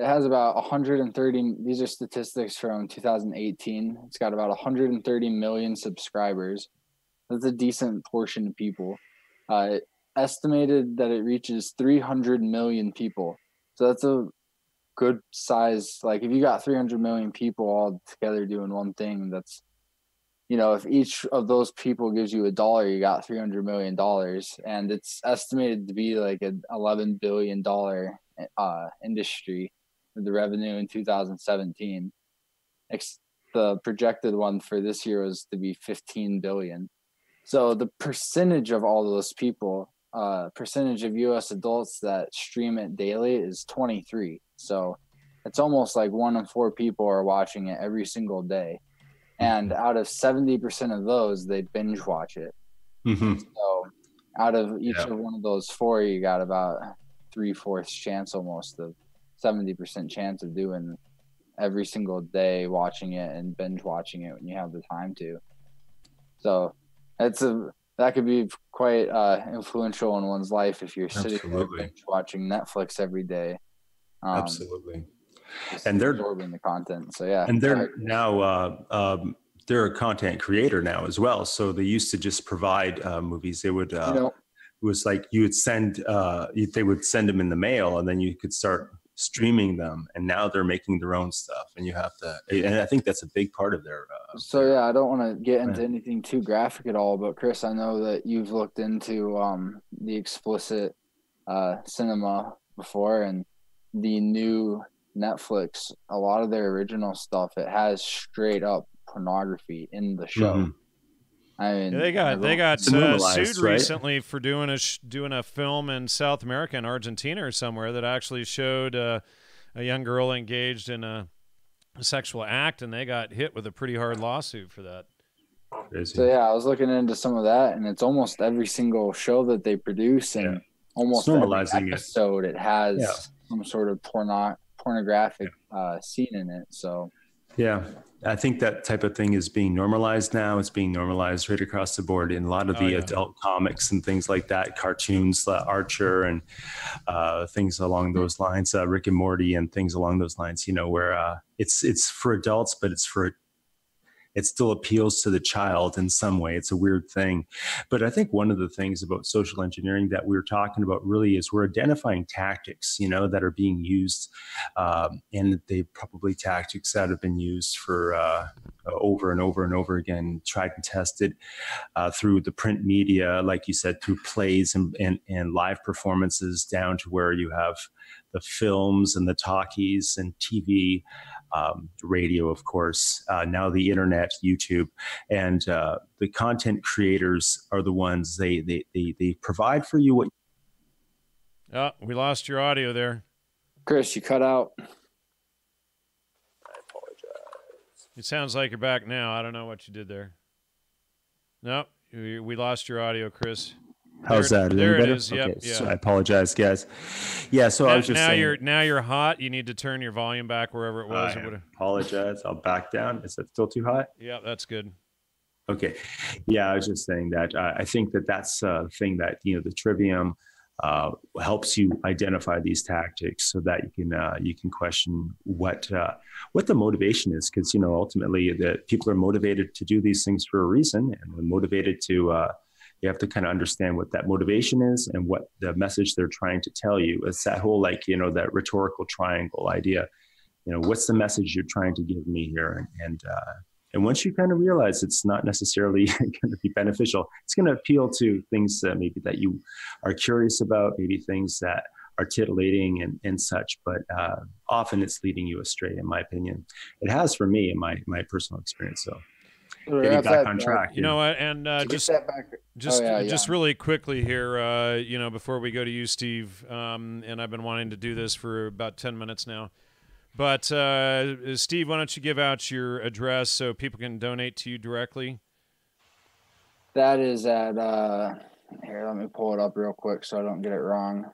has about 130. These are statistics from 2018. It's got about 130 million subscribers. That's a decent portion of people. It estimated that it reaches 300 million people. So that's a good size. Like if you got 300 million people all together doing one thing, that's, if each of those people gives you $1, you got $300 million. And it's estimated to be like an $11 billion industry with the revenue in 2017. The projected one for this year was to be 15 billion. So the percentage of all those people, percentage of US adults that stream it daily is 23. So it's almost like 1 in 4 people are watching it every single day. And out of 70% of those, they binge watch it. Mm-hmm. So out of each of one of those 4, you got about 3/4 chance, almost of 70% chance of doing every single day, watching it and binge watching it when you have the time to. So that could be quite influential in one's life if you're sitting there binge watching Netflix every day. Absolutely. And they're absorbing the content. So yeah. And they're now they're a content creator now as well. So they used to just provide movies. They would it was like you would send they would send them in the mail, and then you could start streaming them. And now they're making their own stuff, and you have to. And I think that's a big part of their. I don't want to get into anything too graphic at all, but Chris, I know that you've looked into the explicit cinema before, and the new Netflix, a lot of their original stuff, it has straight up pornography in the show. Mm-hmm. I mean, they got sued recently for doing a film in South America, in Argentina or somewhere, that actually showed a young girl engaged in a sexual act, and they got hit with a pretty hard lawsuit for that. Crazy. So yeah, I was looking into some of that, and it's almost every single show that they produce, and almost every episode it has some sort of pornographic scene in it. So yeah, I think that type of thing is being normalized now. It's being normalized right across the board in a lot of the adult comics and things like that, cartoons, Archer and things along those lines, Rick and Morty and things along those lines, where it's for adults, but it still appeals to the child in some way. It's a weird thing. But I think one of the things about social engineering that we're talking about really is we're identifying tactics, that are being used. And they probably tactics that have been used for over and over and over again, tried and tested through the print media, like you said, through plays and live performances, down to where you have the films and the talkies and TV, radio, of course, now the internet, YouTube, and the content creators are the ones they provide for you. We lost your audio there, Chris. You cut out. I apologize. It sounds like you're back now. I don't know what you did there. No, we lost your audio, Chris. How's that? There it is. Yep. Okay, Yeah. So I apologize, guys. Yeah. So I was just saying. Now you're hot. You need to turn your volume back wherever it was. I apologize. I'll back down. Is that still too high? Yeah, that's good. Okay. Yeah, I was just saying that I think that that's a thing that, the trivium helps you identify these tactics so that you can question what the motivation is, because ultimately the people are motivated to do these things for a reason, and they're motivated to you have to kind of understand what that motivation is and what the message they're trying to tell you. It's that whole that rhetorical triangle idea. What's the message you're trying to give me here? And once you kind of realize it's not necessarily going to be beneficial, it's going to appeal to things that maybe that you are curious about, maybe things that are titillating and such. But often it's leading you astray, in my opinion. It has for me in my personal experience. So getting back on track. You know what? And just really quickly here, before we go to you, Steve, and I've been wanting to do this for about 10 minutes now. But, Steve, why don't you give out your address so people can donate to you directly? That is at, here, let me pull it up real quick so I don't get it wrong.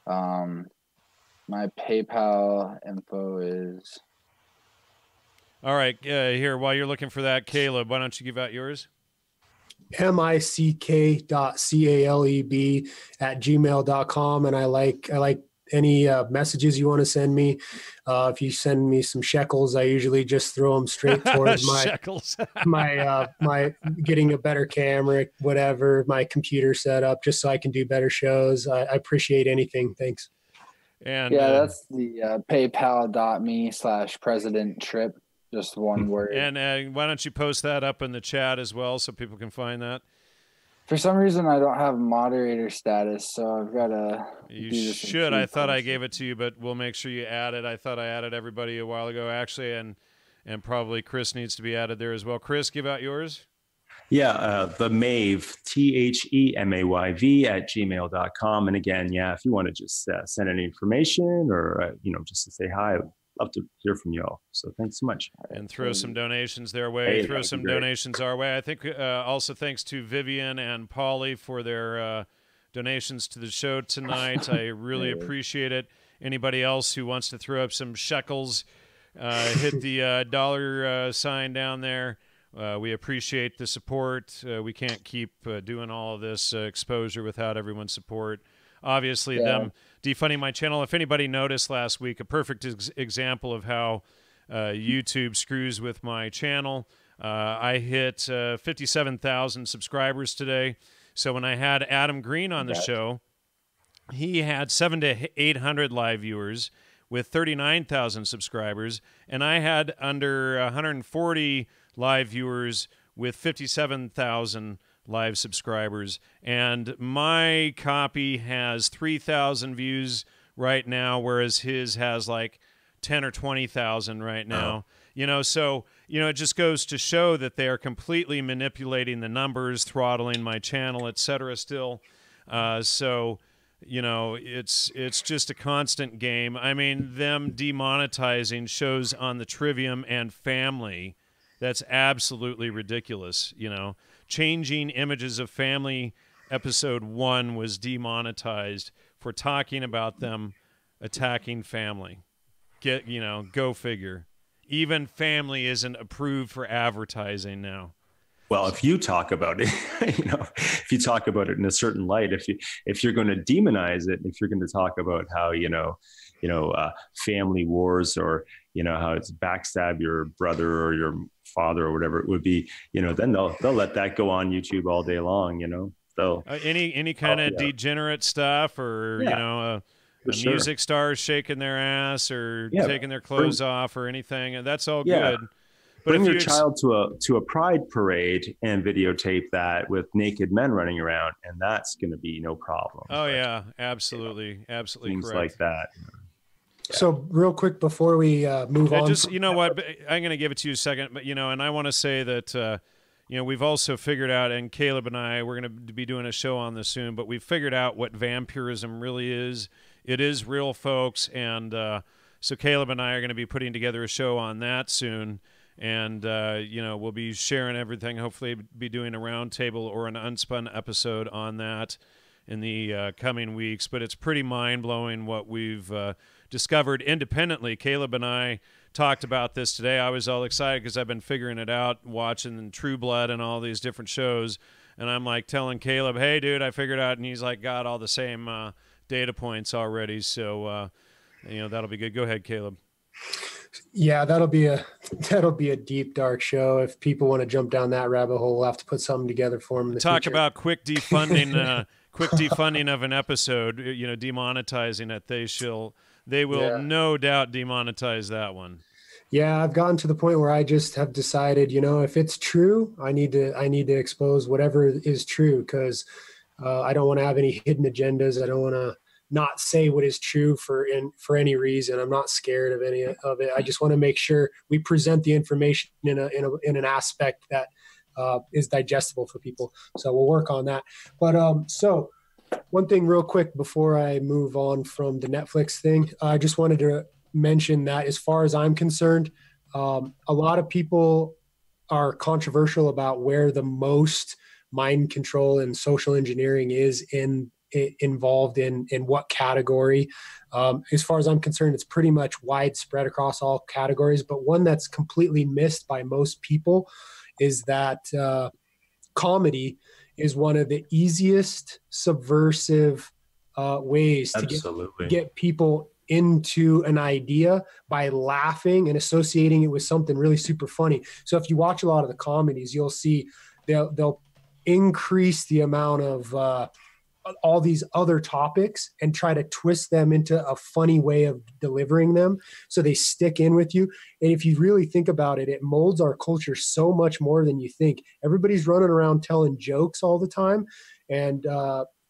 My PayPal info is... All right, here, while you're looking for that, Caleb, why don't you give out yours? mick.caleb@gmail.com. And I like any messages you want to send me. If you send me some shekels, I usually just throw them straight towards my getting a better camera, whatever, my computer setup, just so I can do better shows. I appreciate anything. Thanks. And that's the paypal.me/President Trip, just one word. And why don't you post that up in the chat as well so people can find that? For some reason, I don't have moderator status, so I've got to. You should. I thought I gave it to you, but we'll make sure you add it. I thought I added everybody a while ago, actually, and probably Chris needs to be added there as well. Chris, give out yours. Yeah, the Mayv, THEMAYV @gmail.com. And again, if you want to just send any information or, just to say hi, I'd love to hear from you all. So thanks so much. And throw some donations their way. Throw some donations our way. I think also thanks to Vivian and Polly for their donations to the show tonight. I really appreciate it. Anybody else who wants to throw up some shekels, hit the dollar sign down there. We appreciate the support. We can't keep doing all of this exposure without everyone's support. Obviously, them defunding my channel. If anybody noticed last week, a perfect example of how YouTube screws with my channel. I hit 57,000 subscribers today. So when I had Adam Green on the show, he had 700 to 800 live viewers with 39,000 subscribers, and I had under 140 live viewers with 57,000 live subscribers, and my copy has 3,000 views right now, whereas his has like 10 or 20,000 right now. So it just goes to show that they are completely manipulating the numbers, throttling my channel, etc. Still, it's just a constant game. I mean, them demonetizing shows on the Trivium and Family. That's absolutely ridiculous. Changing Images of Family episode 1 was demonetized for talking about them attacking family. Go figure. Even family isn't approved for advertising now. Well, if you talk about it, if you talk about it in a certain light, if you're going to demonize it, if you're going to talk about how family wars or how it's backstab your brother or your father or whatever it would be, then they'll let that go on YouTube all day long. They'll any kind of degenerate stuff or music stars shaking their ass or taking their clothes off or anything, and that's all good. But bring your child to a pride parade and videotape that with naked men running around, and that's going to be no problem. Oh, yeah, absolutely. Absolutely things correct. Like that. So real quick before we move on. Just, what, I'm going to give it to you a second, but, and I want to say that, we've also figured out, and Caleb and I, we're going to be doing a show on this soon, but we've figured out what vampirism really is. It is real, folks, and so Caleb and I are going to be putting together a show on that soon. And, we'll be sharing everything, hopefully be doing a roundtable or an unspun episode on that in the coming weeks. But it's pretty mind-blowing what we've discovered independently. Caleb and I talked about this today. I was all excited because I've been figuring it out, watching True Blood and all these different shows. And I'm like telling Caleb, hey, dude, I figured out. And he's like, got all the same data points already. So, that'll be good. Go ahead, Caleb. Yeah, that'll be a deep, dark show. If people want to jump down that rabbit hole, we'll have to put something together for them in the Talk future. about quick defunding, quick defunding of an episode, demonetizing it. They will no doubt demonetize that one. Yeah, I've gotten to the point where I just have decided, if it's true, I need to expose whatever is true, because I don't want to have any hidden agendas. I don't want to not say what is true for any reason. I'm not scared of any of it. I just want to make sure we present the information in an aspect that is digestible for people. So we'll work on that. But so one thing real quick before I move on from the Netflix thing, I just wanted to mention that as far as I'm concerned, a lot of people are controversial about where the most mind control and social engineering is involved in what category. As far as I'm concerned, it's pretty much widespread across all categories, but one that's completely missed by most people is that comedy is one of the easiest subversive ways to get people into an idea by laughing and associating it with something really super funny. So if you watch a lot of the comedies, you'll see they'll increase the amount of all these other topics and try to twist them into a funny way of delivering them so they stick in with you. And if you really think about it, it molds our culture so much more than you think. Everybody's running around telling jokes all the time and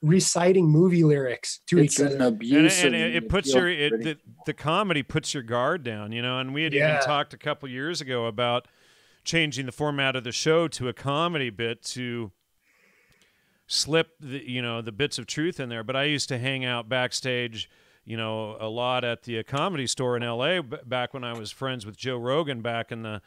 reciting movie lyrics to each other. It's an abuse. And it puts the comedy puts your guard down, and we had even talked a couple years ago about changing the format of the show to a comedy bit to slip the bits of truth in there. But I used to hang out backstage, a lot at the Comedy Store in LA back when I was friends with Joe Rogan back in the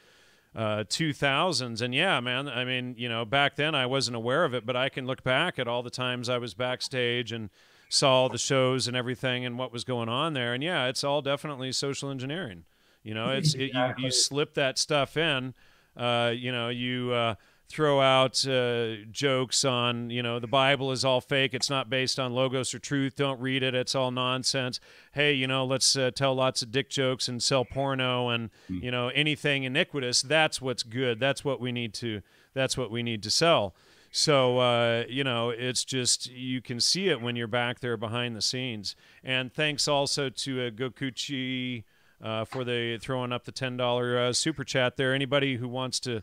2000s. And yeah, man, I mean, back then I wasn't aware of it, but I can look back at all the times I was backstage and saw the shows and everything and what was going on there. And yeah, it's all definitely social engineering. You slip that stuff in, you throw out jokes on, the Bible is all fake. It's not based on logos or truth. Don't read it. It's all nonsense. Hey, let's tell lots of dick jokes and sell porno and, anything iniquitous. That's what's good. That's what we need to sell. So, it's just, you can see it when you're back there behind the scenes. And thanks also to Gokuchi for throwing up the $10 super chat there. Anybody who wants to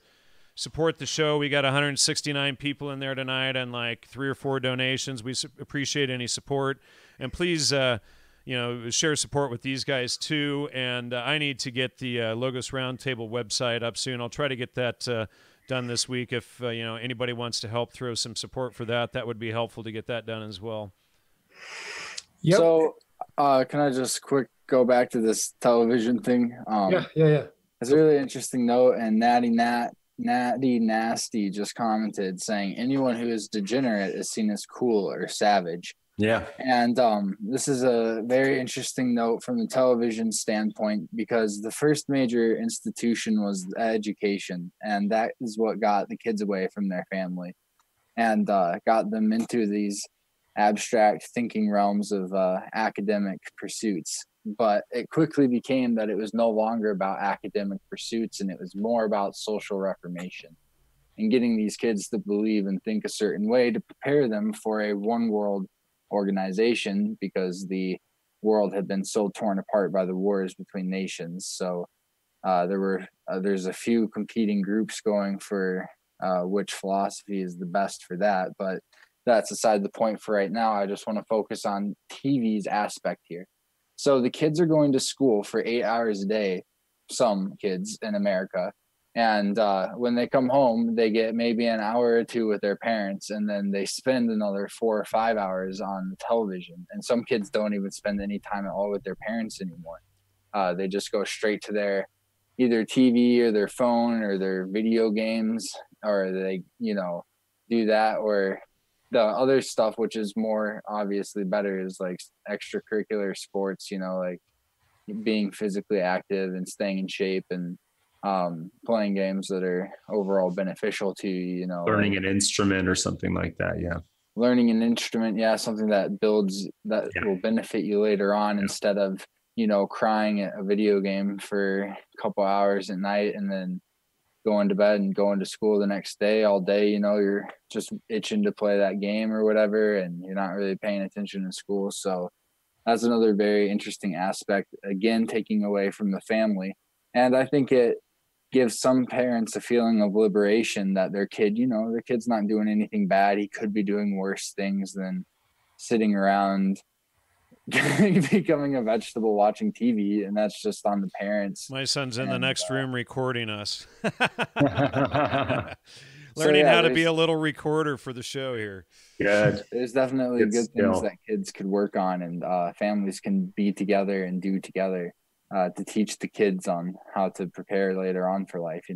support the show, we got 169 people in there tonight and like 3 or 4 donations. We appreciate any support, and please share support with these guys too. And I need to get the Logos Roundtable website up soon. I'll try to get that done this week. If anybody wants to help throw some support for that would be helpful to get that done as well. Yep. So can I just quick go back to this television thing? Yeah. It's a really interesting note, and Natty Nasty just commented saying anyone who is degenerate is seen as cool or savage. Yeah. And this is a very interesting note from the television standpoint, because the first major institution was education, and that is what got the kids away from their family and got them into these abstract thinking realms of academic pursuits. But it quickly became that it was no longer about academic pursuits, and it was more about social reformation and getting these kids to believe and think a certain way to prepare them for a one world organization, because the world had been so torn apart by the wars between nations. So there's a few competing groups going for which philosophy is the best for that. But that's aside the point for right now. I just want to focus on TV's aspect here. So the kids are going to school for 8 hours a day, some kids in America. And when they come home, they get maybe an hour or 2 with their parents, and then they spend another 4 or 5 hours on television. And some kids don't even spend any time at all with their parents anymore. They just go straight to their either TV or their phone or their video games, or they, do that, or the other stuff, which is more obviously better, is like extracurricular sports, like being physically active and staying in shape and playing games that are overall beneficial to you, Learning an instrument or something like that. Yeah. Learning an instrument. Yeah. Something that will benefit you later on instead of, crying at a video game for a couple hours at night and then going to bed and going to school the next day all day. You're just itching to play that game or whatever, and you're not really paying attention in school. So that's another very interesting aspect, again, taking away from the family. And I think it gives some parents a feeling of liberation that their kid's not doing anything bad. He could be doing worse things than sitting around becoming a vegetable watching TV, and that's just on the parents. My son's in the next room recording us. So, Learning how to be a little recorder for the show here. Good. There's definitely good things that kids could work on and families can be together and do together to teach the kids on how to prepare later on for life,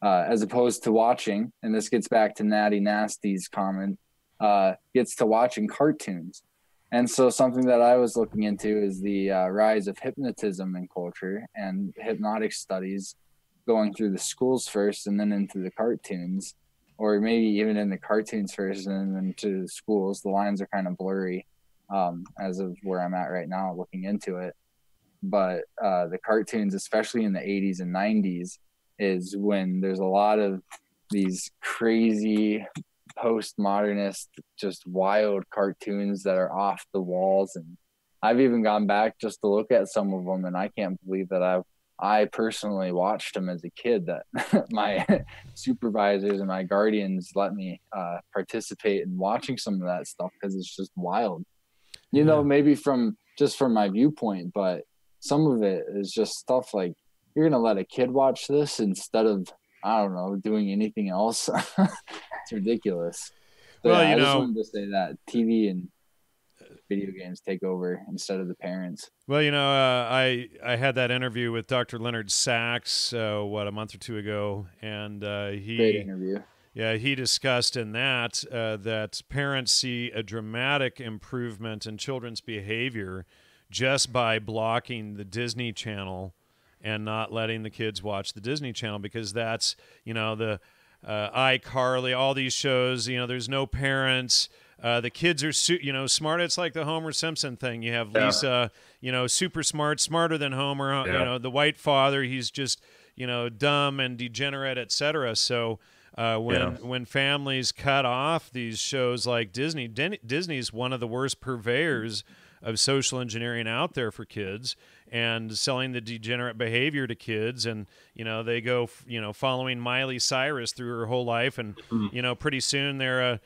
as opposed to watching, and this gets back to Natty Nasty's comment, gets to watching cartoons. And so something that I was looking into is the rise of hypnotism in culture and hypnotic studies going through the schools first and then into the cartoons, or maybe even in the cartoons first and then to the schools. The lines are kind of blurry as of where I'm at right now looking into it. But the cartoons, especially in the 80s and 90s, is when there's a lot of these crazy postmodernist, just wild cartoons that are off the walls. And I've even gone back just to look at some of them, and I can't believe that I personally watched them as a kid, that my supervisors and my guardians let me participate in watching some of that stuff, because it's just wild, maybe from my viewpoint, but some of it is just stuff like, you're going to let a kid watch this instead of, I don't know, doing anything else. It's ridiculous. So, well, I just wanted to say that TV and video games take over instead of the parents. Well, I had that interview with Dr. Leonard Sachs, a month or two ago, and great interview. Yeah, he discussed in that that parents see a dramatic improvement in children's behavior just by blocking the Disney Channel and not letting the kids watch the Disney Channel, because that's, the iCarly, all these shows, there's no parents. The kids are, smart. It's like the Homer Simpson thing. You have Lisa, super smart, smarter than Homer. The white father, he's just, dumb and degenerate, etc. So when families cut off these shows like Disney's one of the worst purveyors of social engineering out there for kids and selling the degenerate behavior to kids. And, they go, following Miley Cyrus through her whole life. And, pretty soon they're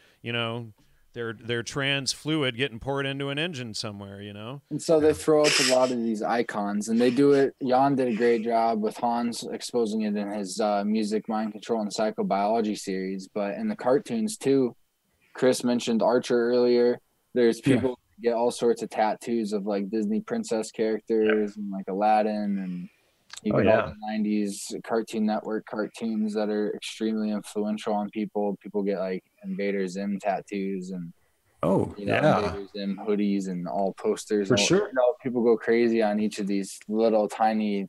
trans fluid getting poured into an engine somewhere, And so they throw up a lot of these icons, and they do it. Jan did a great job with Hans exposing it in his Music, Mind Control, and Psychobiology series. But in the cartoons too, Chris mentioned Archer earlier. There's people who get all sorts of tattoos of like Disney princess characters and like Aladdin, and you get all the 90s Cartoon Network cartoons that are extremely influential on people. People get like Invader Zim tattoos and Invader Zim hoodies and all posters. For sure. People go crazy on each of these little tiny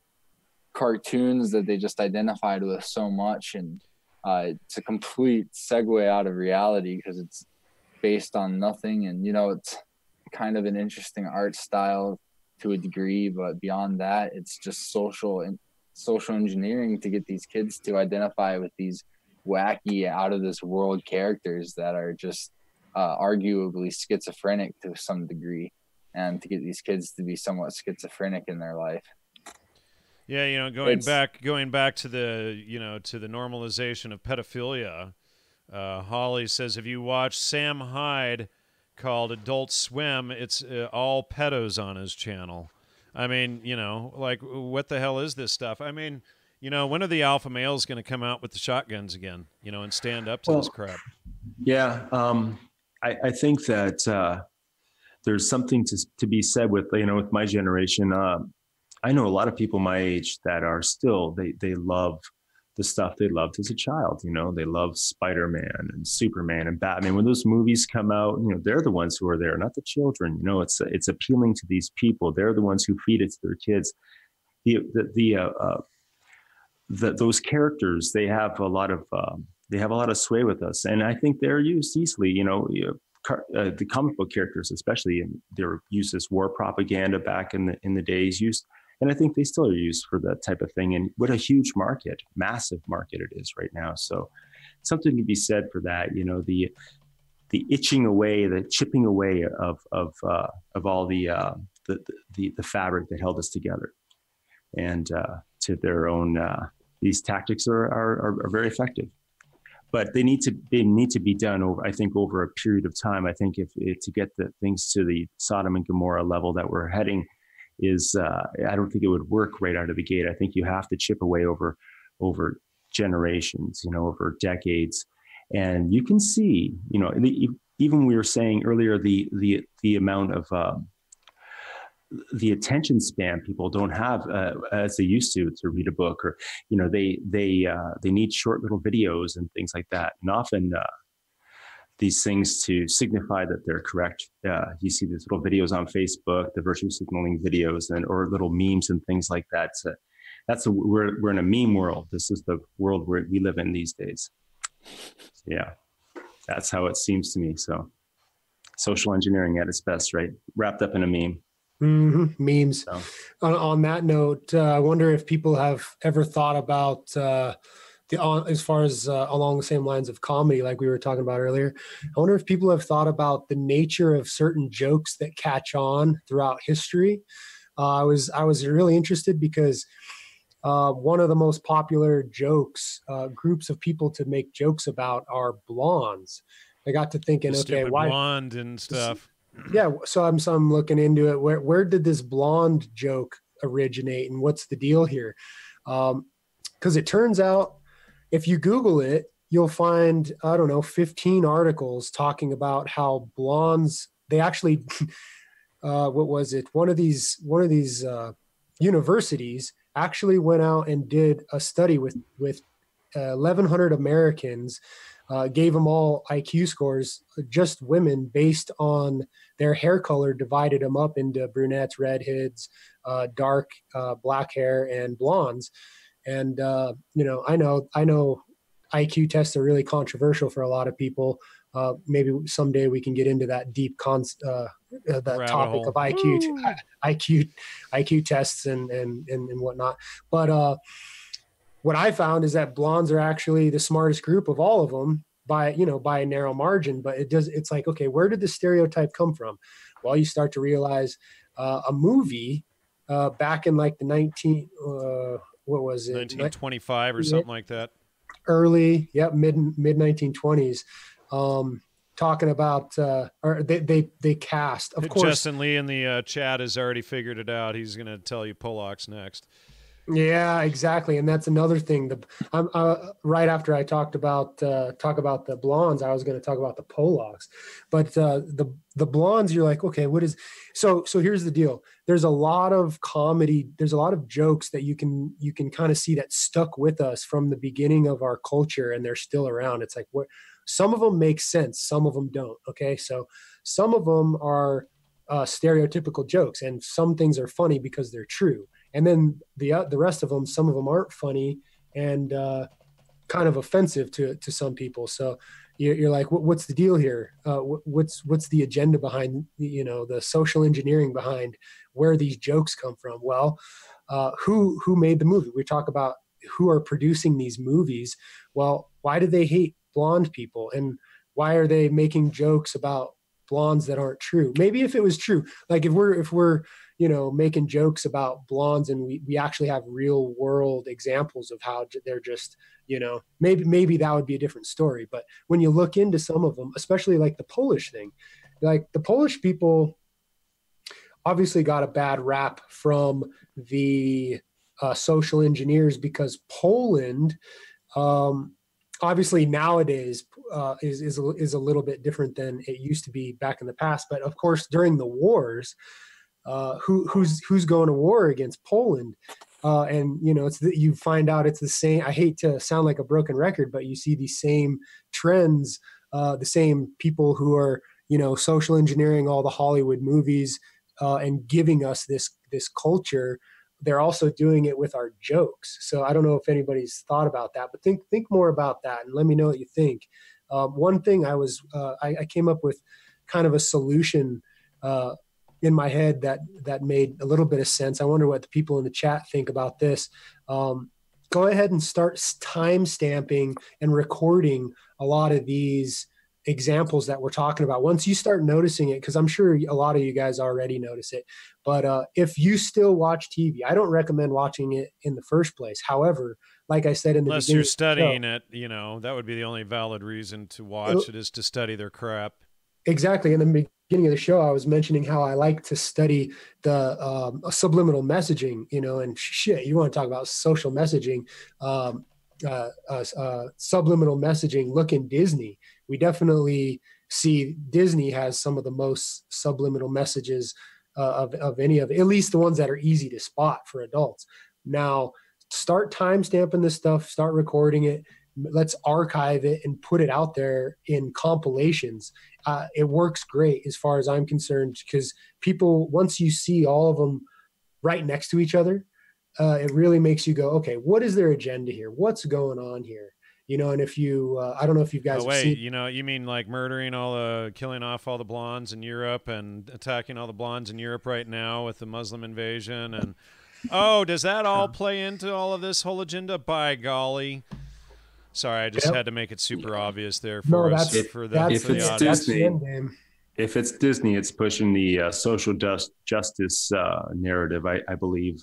cartoons that they just identified with so much. And it's a complete segue out of reality because it's based on nothing. And, it's kind of an interesting art style to a degree, but beyond that, it's just social engineering to get these kids to identify with these wacky, out of this world characters that are just arguably schizophrenic to some degree, and to get these kids to be somewhat schizophrenic in their life. Yeah, going back to the to the normalization of pedophilia. Holly says, if you watch Sam Hyde called Adult Swim, it's all pedos on his channel. I mean, like, what the hell is this stuff? I mean, when are the alpha males going to come out with the shotguns again, and stand up to this crap? Yeah. I think that there's something to be said with, with my generation. I know a lot of people my age that are still, they love the stuff they loved as a child. You know, they love Spider-Man and Superman and Batman. When those movies come out, you know, they're the ones who are there, not the children. You know, it's appealing to these people. They're the ones who feed it to their kids. Those characters, they have a lot of sway with us, and I think they're used easily. You know, the comic book characters, especially, they were used as war propaganda back in the days. And I think they still are used for that type of thing. And what a huge market, massive market it is right now. So something to be said for that. You know, the itching away, the chipping away of all the fabric that held us together, and to their own. These tactics are very effective, but they need to be done over a period of time. I think if to get the things to the Sodom and Gomorrah level that we're heading is, I don't think it would work right out of the gate. I think you have to chip away over generations, you know, over decades, and you can see, you know, even we were saying earlier the amount of the attention span people don't have as they used to read a book, or, you know, they need short little videos and things like that. And often these things to signify that they're correct. You see these little videos on Facebook, the virtue signaling videos, or little memes and things like that. So we're in a meme world. This is the world where we live in these days. Yeah, that's how it seems to me. So social engineering at its best, right? Wrapped up in a meme. Mm-hmm. Memes. So. On that note, I wonder if people have ever thought about as far as along the same lines of comedy, like we were talking about earlier. I wonder if people have thought about the nature of certain jokes that catch on throughout history. I was really interested because one of the most popular jokes, groups of people to make jokes about, are blondes. I got to thinking, okay, why blonde and stuff. Yeah, so I'm looking into it. Where did this blonde joke originate, and what's the deal here? Because it turns out, if you Google it, you'll find, I don't know, 15 articles talking about how blondes, they actually, what was it? One of these universities actually went out and did a study with 1,100 Americans. Gave them all IQ scores, just women, based on their hair color, divided them up into brunettes, redheads, dark black hair, and blondes. And, you know, I know IQ tests are really controversial for a lot of people. Maybe someday we can get into that deep that topic of IQ tests and whatnot. But what I found is that blondes are actually the smartest group of all of them by a narrow margin. But it's like, okay, where did the stereotype come from? Well, you start to realize a movie back in like the 1925 or something like that. Mid 1920s. Talking about, or they cast, of course. Justin Lee in the chat has already figured it out. He's going to tell you Pollock's next. Yeah, exactly, and that's another thing. Right after I talk about the blondes, I was going to talk about the Pollocks, but the blondes, you're like, okay, what is? So here's the deal. There's a lot of comedy. There's a lot of jokes that you can kind of see that stuck with us from the beginning of our culture, and they're still around. It's like, what? Some of them make sense, some of them don't. Okay, so some of them are stereotypical jokes, and some things are funny because they're true. And then the rest of them, some of them aren't funny and kind of offensive to some people. So you're like, what's the deal here? What's the agenda behind, the social engineering behind where these jokes come from? Well, who made the movie? We talk about who are producing these movies. Well, why do they hate blonde people? And why are they making jokes about blondes that aren't true? Maybe if it was true, like if we're making jokes about blondes and we actually have real world examples of how they're just, maybe that would be a different story. But when you look into some of them, especially like the Polish thing, like the Polish people obviously got a bad rap from the social engineers, because Poland, obviously nowadays is a little bit different than it used to be back in the past. But of course, during the wars, who's going to war against Poland? And you find out it's the same. I hate to sound like a broken record, but you see these same trends, the same people who are social engineering all the Hollywood movies and giving us this culture. They're also doing it with our jokes. So I don't know if anybody's thought about that, but think more about that and let me know what you think. One thing I came up with kind of a solution in my head that made a little bit of sense. I wonder what the people in the chat think about this. Go ahead and start time stamping and recording a lot of these examples that we're talking about. Once you start noticing it, because I'm sure a lot of you guys already notice it, but if you still watch TV, I don't recommend watching it in the first place. However, like I said in the unless beginning, you're studying it, that would be the only valid reason to watch it, is to study their crap. Exactly. In the beginning of the show, I was mentioning how I like to study the subliminal messaging, and shit, you want to talk about social messaging, subliminal messaging. Look in Disney. We definitely see Disney has some of the most subliminal messages of any of, at least the ones that are easy to spot for adults. Now, start time stamping this stuff, start recording it. Let's archive it and put it out there in compilations. It works great as far as I'm concerned, because people, once you see all of them right next to each other, it really makes you go, okay, what is their agenda here? What's going on here? And if you, I don't know if you guys have seen. You mean like killing off all the blondes in Europe and attacking all the blondes in Europe right now with the Muslim invasion? And, does that all play into all of this whole agenda? By golly. Sorry, I just had to make it super obvious there for us. If it's Disney, it's pushing the social justice narrative. I believe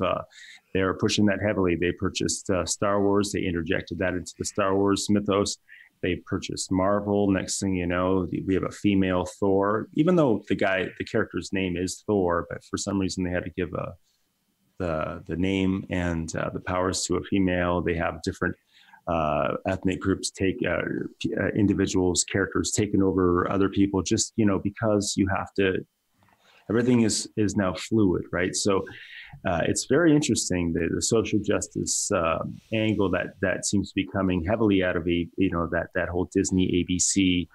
they're pushing that heavily. They purchased Star Wars. They interjected that into the Star Wars mythos. They purchased Marvel. Next thing you know, we have a female Thor, even though the character's name is Thor, but for some reason they had to give the name and the powers to a female. They have different ethnic groups take individuals, characters taking over other people, just because you have to. Everything is now fluid, right? So it's very interesting, the social justice angle that seems to be coming heavily out of that whole Disney, ABC,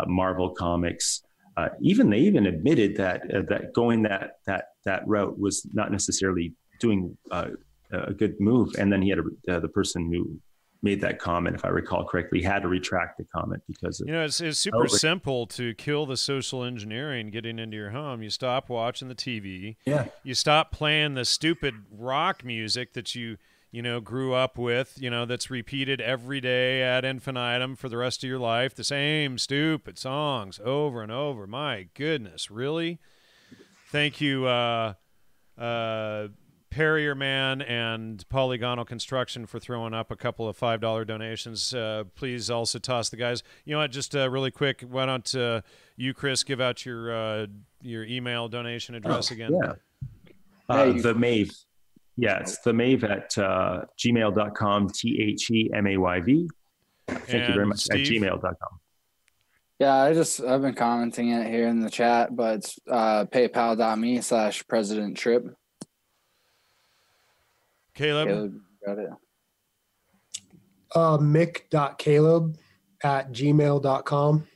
Marvel comics. They even admitted that going that route was not necessarily doing a good move, and then he had the person who made that comment, if I recall correctly, had to retract the comment because of, it's super simple to kill the social engineering getting into your home. You stop watching the TV. Yeah. You stop playing the stupid rock music that you grew up with, that's repeated every day ad infinitum for the rest of your life. The same stupid songs over and over. My goodness, really? Thank you, Perrier Man and Polygonal Construction, for throwing up a couple of $5 donations. Please also toss the guys. You know what? Just really quick, why don't you, Chris, give out your email donation address again? Yeah. The Mave. Yeah, it's the Mave at gmail.com, TheMayv. Thank you very much. Steve? At gmail.com. Yeah, I've been commenting it here in the chat, but it's paypal.me/President Trip. Caleb got it. Mick.caleb@gmail.com.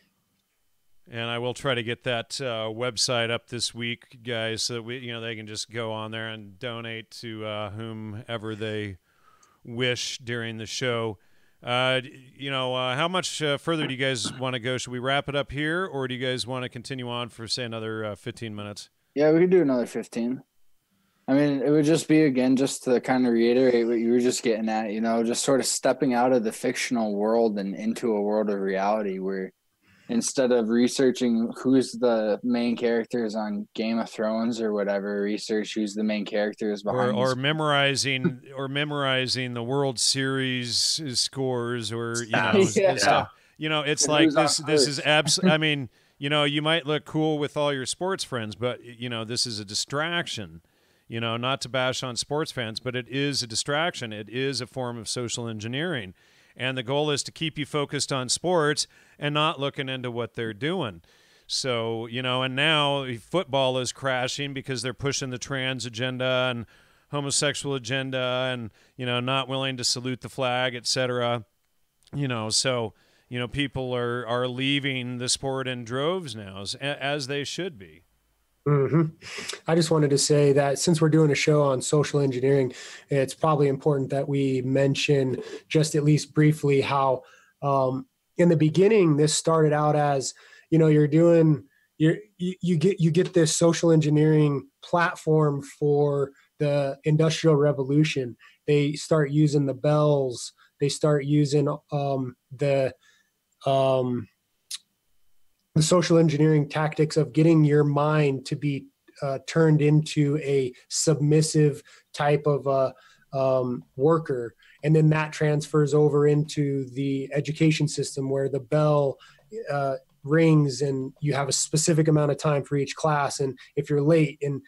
And I will try to get that website up this week, guys, so that they can just go on there and donate to whomever they wish during the show. How much further do you guys want to go? Should we wrap it up here, or do you guys want to continue on for, say, another 15 minutes? Yeah, we could do another 15. I mean, it would just be, again, just to kind of reiterate what you were just getting at, just sort of stepping out of the fictional world and into a world of reality where instead of researching who's the main characters on Game of Thrones or whatever, research who's the main characters behind or memorizing the World Series scores, or stuff. It's like this is I mean, you might look cool with all your sports friends, but this is a distraction. Not to bash on sports fans, but it is a distraction. It is a form of social engineering. And the goal is to keep you focused on sports and not looking into what they're doing. So, and now football is crashing because they're pushing the trans agenda and homosexual agenda and, not willing to salute the flag, etc. So, people are leaving the sport in droves now, as they should be. Mm-hmm. I just wanted to say that since we're doing a show on social engineering, it's probably important that we mention just at least briefly how in the beginning this started out as, you get this social engineering platform for the Industrial Revolution. They start using the bells. They start using the social engineering tactics of getting your mind to be turned into a submissive type of worker. And then that transfers over into the education system where the bell rings and you have a specific amount of time for each class. And if you're late, and,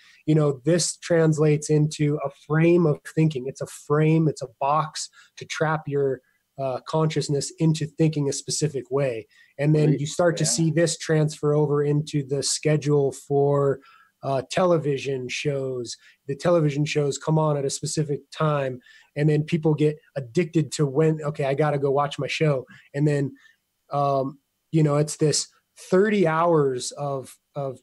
this translates into a frame of thinking. It's a frame, it's a box to trap your consciousness into thinking a specific way. And then you start to see this transfer over into the schedule for television shows. The television shows come on at a specific time, and then people get addicted to I got to go watch my show. And then, it's this 30 hours of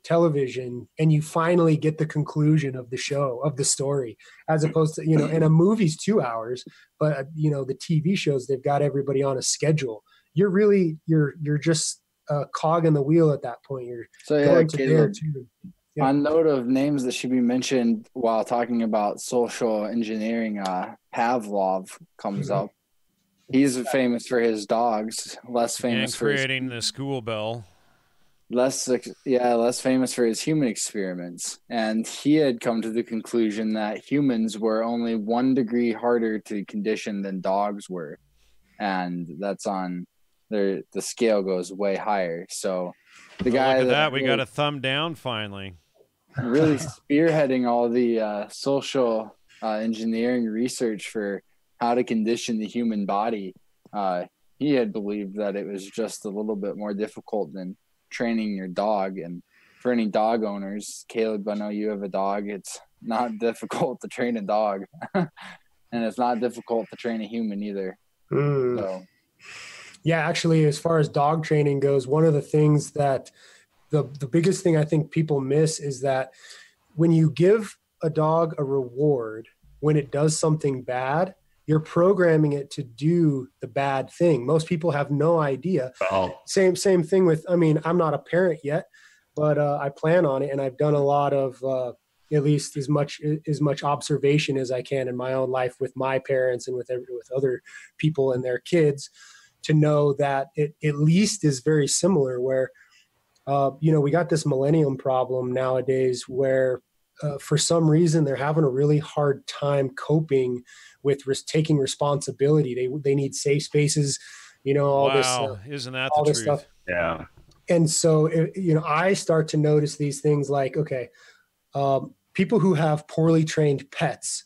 television, and you finally get the conclusion of the show, of the story, as opposed to, and a movie's 2 hours, but the TV shows, they've got everybody on a schedule. You're just a cog in the wheel at that point. On note of names that should be mentioned while talking about social engineering, Pavlov comes up. He's famous for his dogs, less famous for creating the school bell. Less famous for his human experiments. And he had come to the conclusion that humans were only 1 degree harder to condition than dogs were. And that's on the scale goes way higher. So the guy look at that, we got a thumb down finally. Really spearheading all the social engineering research for how to condition the human body. He had believed that it was just a little bit more difficult than training your dog. And for any dog owners, Caleb, I know you have a dog. It's not difficult to train a dog, and it's not difficult to train a human either. So yeah, actually, as far as dog training goes, one of the things that the biggest thing I think people miss is that when you give a dog a reward when it does something bad, you're programming it to do the bad thing. Most people have no idea. Oh. Same thing with, I'm not a parent yet, but I plan on it. And I've done a lot of, at least as much observation as I can in my own life with my parents and with other people and their kids, to know that it at least is very similar where, we got this millennium problem nowadays where for some reason they're having a really hard time coping with taking responsibility. They need safe spaces, all this. Isn't that all the this truth? Stuff. Yeah. And so, I start to notice these things like, people who have poorly trained pets,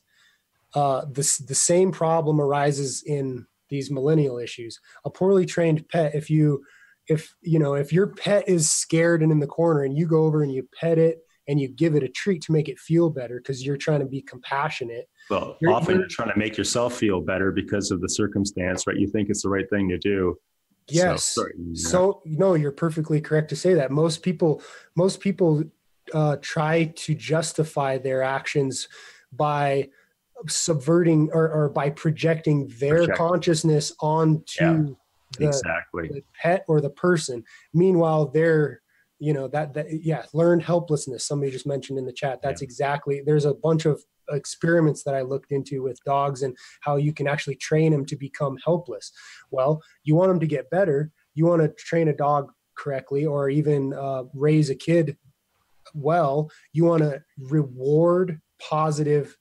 the same problem arises in these millennial issues. A poorly trained pet, if your pet is scared and in the corner and you go over and you pet it and you give it a treat to make it feel better because you're trying to be compassionate. Well, often you're trying to make yourself feel better because of the circumstance, right? You think it's the right thing to do. Yes. So no, you're perfectly correct to say that. Most people try to justify their actions by subverting or by projecting their consciousness onto the pet or the person. Meanwhile, they're, learned helplessness. Somebody just mentioned in the chat. That's exactly, there's a bunch of experiments that I looked into with dogs and how you can actually train them to become helpless. Well, you want them to get better. You want to train a dog correctly, or even raise a kid well. You want to reward positive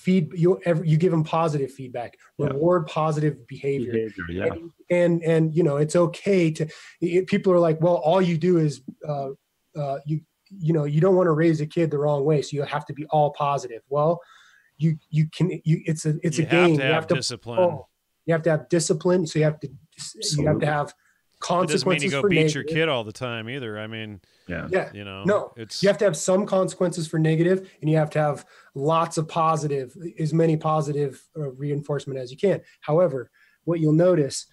you give them positive feedback, reward positive behavior. And it's okay to, people are like, well, all you do is you don't want to raise a kid the wrong way, so you have to be all positive. Well, it's a game. You have to have discipline. You have to have discipline. So you have to have consequences doesn't mean you go for beat negative. your kid all the time either. I mean, Yeah. you know, No, you have to have some consequences for negative, and you have to have lots of positive, as many positive reinforcement as you can. However, what you'll notice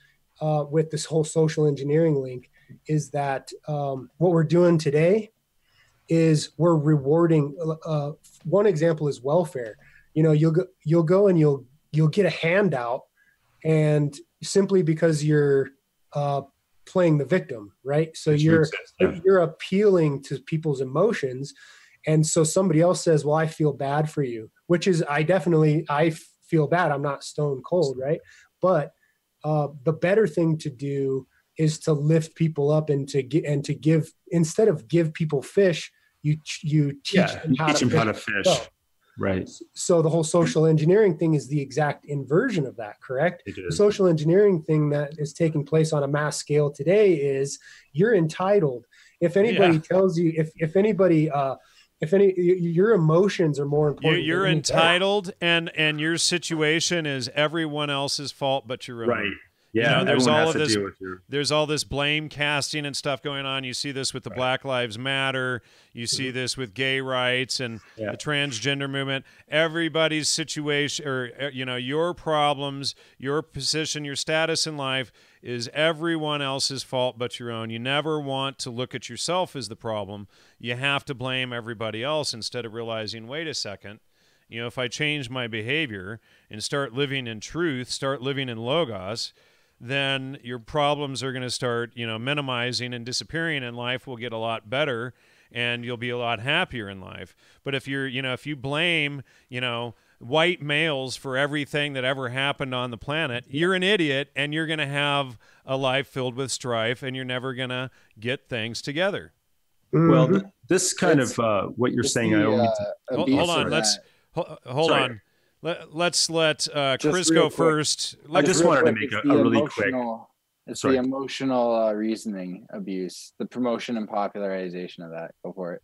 with this whole social engineering link is that what we're doing today is we're rewarding. One example is welfare. You know, you'll go and you'll get a handout, and simply because you're playing the victim, right? So you're appealing to people's emotions, and so somebody else says, "Well, I feel bad for you," which is I feel bad. I'm not stone cold, right? But the better thing to do is to lift people up and to give instead of give people fish, you teach them how to fish. Right. So the whole social engineering thing is the exact inversion of that, correct? The social engineering thing that is taking place on a mass scale today is you're entitled. If anybody tells you, if your emotions are more important, you're entitled, and your situation is everyone else's fault but your own. Right. Yeah, you know, there's all this blame casting and stuff going on. You see this with the Black Lives Matter. You see this with gay rights and the transgender movement. Everybody's situation, or you know, your problems, your position, your status in life is everyone else's fault but your own. You never want to look at yourself as the problem. You have to blame everybody else instead of realizing, wait a second, you know, if I change my behavior and start living in truth, start living in logos, then your problems are going to start, you know, minimizing and disappearing, and life will get a lot better and you'll be a lot happier in life. But if you're, you know, if you blame, you know, white males for everything that ever happened on the planet, you're an idiot, and you're going to have a life filled with strife, and you're never going to get things together. Well, this kind of what you're saying, I only hold on. Hold on. Let's let Chris go first. I just wanted to make a really quick. It's the emotional reasoning abuse, the promotion and popularization of that. Go for it.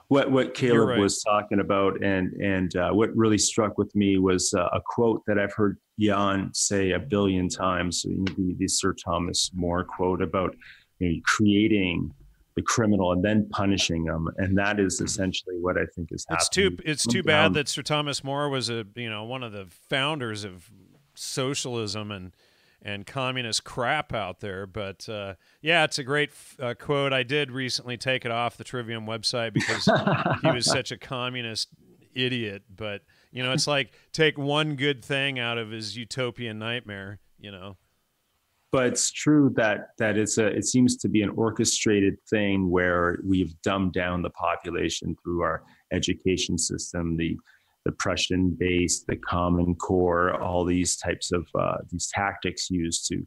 What Caleb was talking about, and what really struck with me was a quote that I've heard Jan say a billion times. The Sir Thomas More quote about, you know, creating the criminal and then punishing them, and that is essentially what I think is happening. It's too bad that Sir Thomas More was one of the founders of socialism and communist crap out there. But it's a great quote. I did recently take it off the Trivium website because he was such a communist idiot. But you know, it's like take one good thing out of his utopian nightmare. You know. But it's true that it seems to be an orchestrated thing where we've dumbed down the population through our education system, the Prussian base, the Common Core, all these types of these tactics used to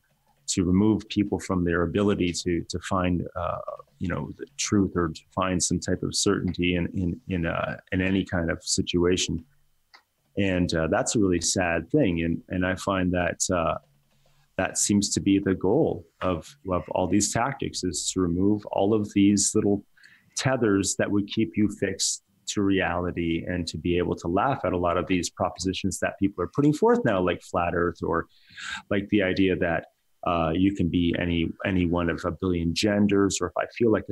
remove people from their ability to find the truth or to find some type of certainty in any kind of situation, and that's a really sad thing. And I find that. That seems to be the goal of all these tactics, is to remove all of these little tethers that would keep you fixed to reality, and to be able to laugh at a lot of these propositions that people are putting forth now, like flat earth, or like the idea that you can be any one of a billion genders, or if I feel like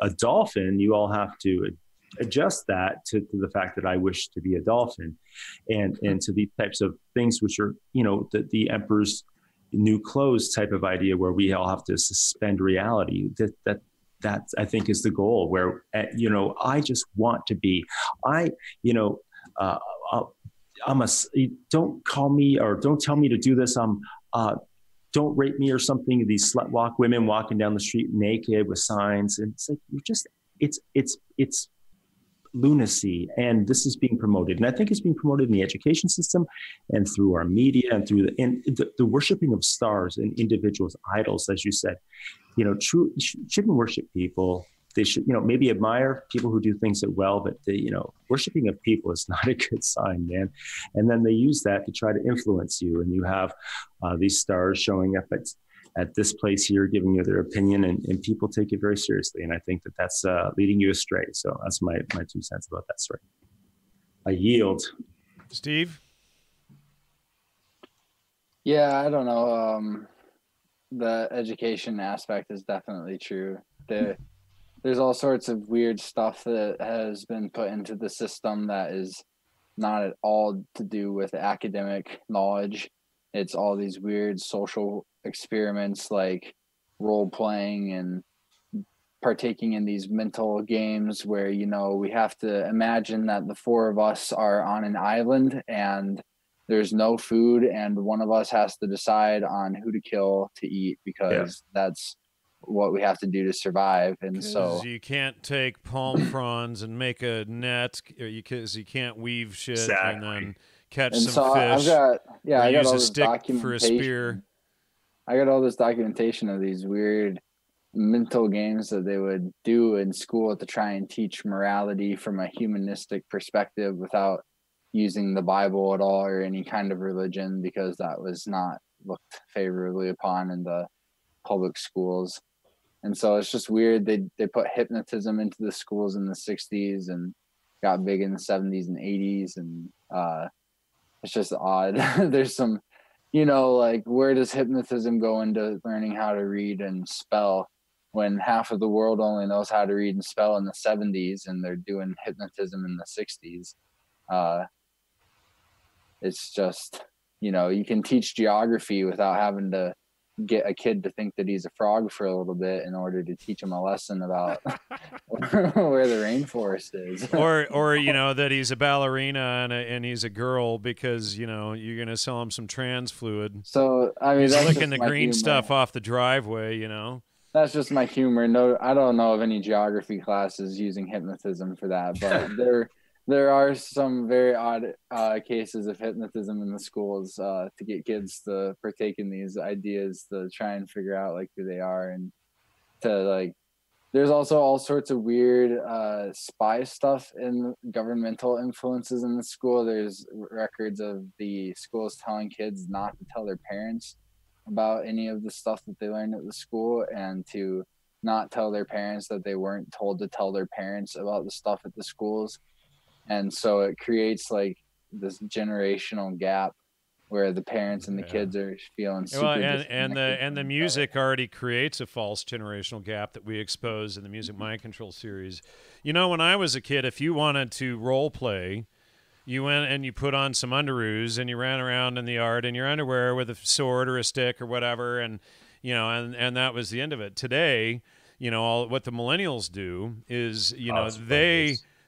a dolphin, you all have to adjust that to the fact that I wish to be a dolphin, and to these types of things, which are, you know, the emperor's new clothes type of idea, where we all have to suspend reality. That I think is the goal, where, you know, I just want to be, don't call me, or don't tell me to do this. Don't rape me or something. These slut walk women walking down the street naked with signs. And it's like, it's lunacy, and this is being promoted, and I think it's being promoted in the education system and through our media and through the worshiping of stars and individuals, idols, as you said. You know, shouldn't worship people. They should, you know, maybe admire people who do things well, but worshiping of people is not a good sign, man. And then they use that to try to influence you, and you have these stars showing up at this place here, giving you their opinion, and people take it very seriously. And I think that's leading you astray. So that's my 2 cents about that story. I yield. Steve? Yeah, I don't know. the education aspect is definitely true. There's all sorts of weird stuff that has been put into the system that is not at all to do with academic knowledge. It's all these weird social experiments like role playing and partaking in these mental games where, you know, we have to imagine that the four of us are on an island and there's no food, and one of us has to decide on who to kill to eat because that's what we have to do to survive. And so you can't take palm fronds and make a net because you can't weave shit and then catch some fish. I got use all a this stick for a spear. I got all this documentation of these weird mental games that they would do in school to try and teach morality from a humanistic perspective without using the Bible at all or any kind of religion, because that was not looked favorably upon in the public schools. And so it's just weird. They put hypnotism into the schools in the 60s and got big in the 70s and 80s. And it's just odd. There's some, you know, like, where does hypnotism go into learning how to read and spell when half of the world only knows how to read and spell in the 70s and they're doing hypnotism in the 60s? It's just, you know, you can teach geography without having to get a kid to think that he's a frog for a little bit in order to teach him a lesson about where the rainforest is. or you know, that he's a ballerina and he's a girl because, you know, you're going to sell him some trans fluid. So, I mean, he's that's licking the green humor. stuff off the driveway, you know. That's just my humor. No, I don't know of any geography classes using hypnotism for that, but there are some very odd cases of hypnotism in the schools to get kids to partake in these ideas to try and figure out like who they are, and to like. There's also all sorts of weird spy stuff in governmental influences in the school. There's records of the schools telling kids not to tell their parents about any of the stuff that they learned at the school, and to not tell their parents that they weren't told to tell their parents about the stuff at the schools. And so it creates like this generational gap where the parents and the kids are feeling super and the music already creates a false generational gap that we expose in the Music Mind Control series. You know, when I was a kid, if you wanted to role play, you went and you put on some underoos and you ran around in the yard in your underwear with a sword or a stick or whatever, and you know, and that was the end of it. Today, you know, what the millennials do is, you know,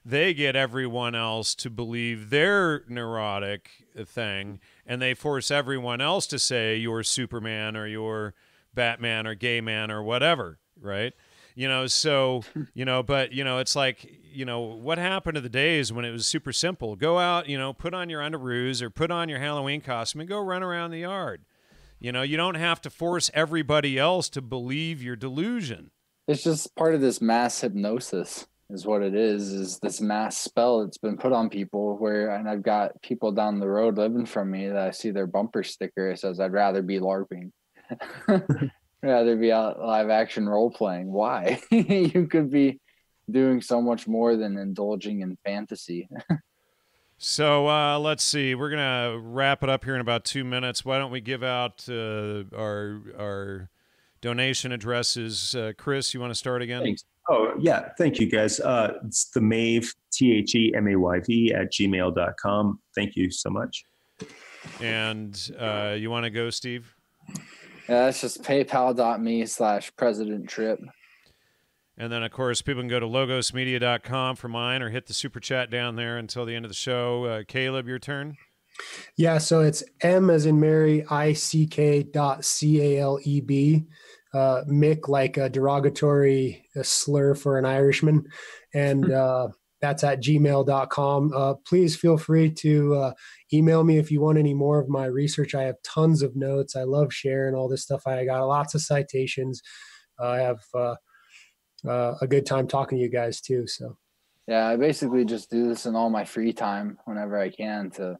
they get everyone else to believe their neurotic thing, and they force everyone else to say you're Superman or you're Batman or gay man or whatever, right? You know, so, you know, but, you know, it's like, you know, what happened to the days when it was super simple? Go out, you know, put on your underoos or put on your Halloween costume and go run around the yard. You know, you don't have to force everybody else to believe your delusion. It's just part of this mass hypnosis. Is what it is this mass spell that's been put on people and I've got people down the road living from me that I see their bumper sticker. It says, I'd rather be LARPing. Rather be out live action role playing. Why? You could be doing so much more than indulging in fantasy. So let's see. We're going to wrap it up here in about 2 minutes. Why don't we give out our donation addresses? Chris, you want to start again? Thanks. Oh, yeah. Thank you, guys. It's the Mayv, TheMayv @gmail.com. Thank you so much. And you want to go, Steve? Yeah, that's just paypal.me/presidenttrip. And then, of course, people can go to logosmedia.com for mine or hit the super chat down there until the end of the show. Caleb, your turn. Yeah, so it's M as in Mary, ICK.CALEB. Mick, like a derogatory slur for an Irishman. And that's at gmail.com. Please feel free to email me if you want any more of my research. I have tons of notes. I love sharing all this stuff. I got lots of citations. I have a good time talking to you guys too. So, yeah, I basically just do this in all my free time whenever I can to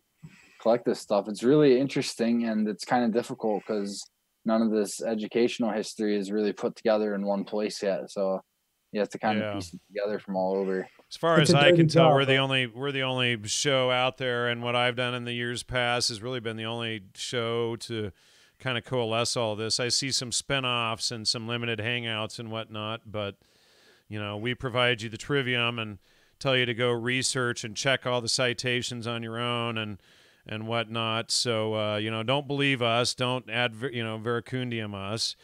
collect this stuff. It's really interesting, and it's kind of difficult because none of this educational history is really put together in one place yet. So you have to kind of piece it together from all over. As far as I can tell, we're the only show out there, and what I've done in the years past has really been the only show to kind of coalesce all this. I see some spinoffs and some limited hangouts and whatnot, but, you know, we provide you the trivium and tell you to go research and check all the citations on your own and whatnot. So, you know, don't believe us. Don't veracundium us.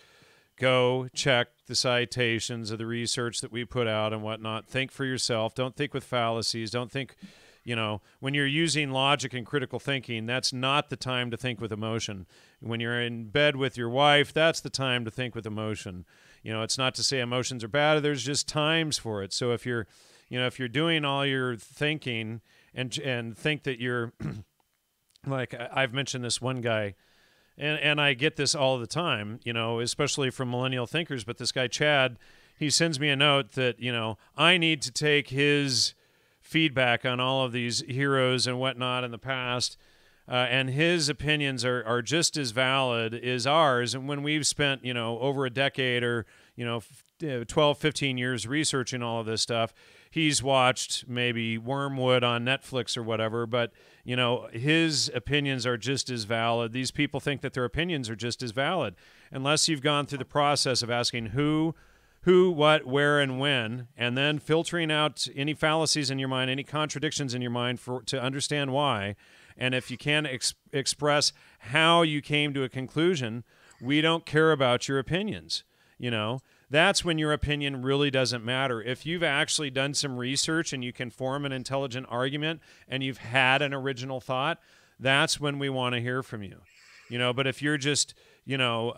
Go check the citations of the research that we put out and whatnot. Think for yourself. Don't think with fallacies. Don't think, you know, when you're using logic and critical thinking, that's not the time to think with emotion. When you're in bed with your wife, that's the time to think with emotion. You know, it's not to say emotions are bad. There's just times for it. So if you're doing all your thinking and think that you're like, I've mentioned this one guy, and I get this all the time, you know, especially from millennial thinkers, but this guy, Chad, he sends me a note that, you know, I need to take his feedback on all of these heroes and whatnot in the past, and his opinions are just as valid as ours. And when we've spent, you know, over a decade or, you know, 12, 15 years researching all of this stuff, he's watched maybe Wormwood on Netflix or whatever, but, you know, his opinions are just as valid. These people think that their opinions are just as valid unless you've gone through the process of asking who, what, where, and when, and then filtering out any fallacies in your mind, any contradictions in your mind to understand why. And if you can express how you came to a conclusion, we don't care about your opinions. You know, that's when your opinion really doesn't matter. If you've actually done some research and you can form an intelligent argument and you've had an original thought, that's when we want to hear from you. You know, but if you're just, you know,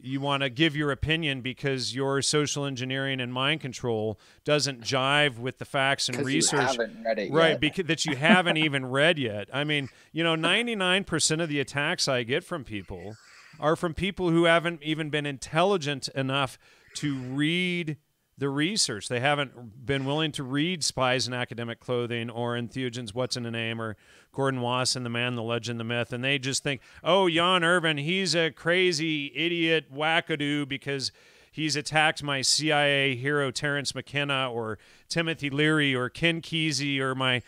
you want to give your opinion because your social engineering and mind control doesn't jive with the facts and research. You haven't read it right, yet. because that you haven't even read yet. I mean, you know, 99% of the attacks I get from people are from people who haven't even been intelligent enough to read the research. They haven't been willing to read Spies in Academic Clothing or Entheogens, What's in a Name, or Gordon Wasson, The Man, the Legend, the Myth, and they just think, oh, Jan Irvin, he's a crazy idiot wackadoo because he's attacked my CIA hero Terrence McKenna or Timothy Leary or Ken Kesey or my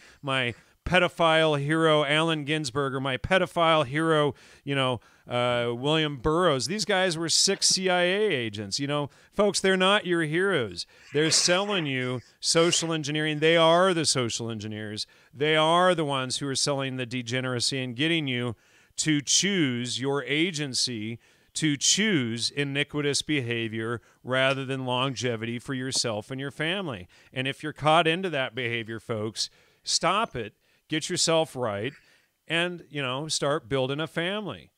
pedophile hero Allen Ginsberg or my pedophile hero, you know, William Burroughs. These guys were 6 CIA agents. You know, folks, they're not your heroes. They're selling you social engineering. They are the social engineers. They are the ones who are selling the degeneracy and getting you to choose your agency, to choose iniquitous behavior rather than longevity for yourself and your family. And if you're caught into that behavior, folks, stop it, get yourself right, and, you know, start building a family.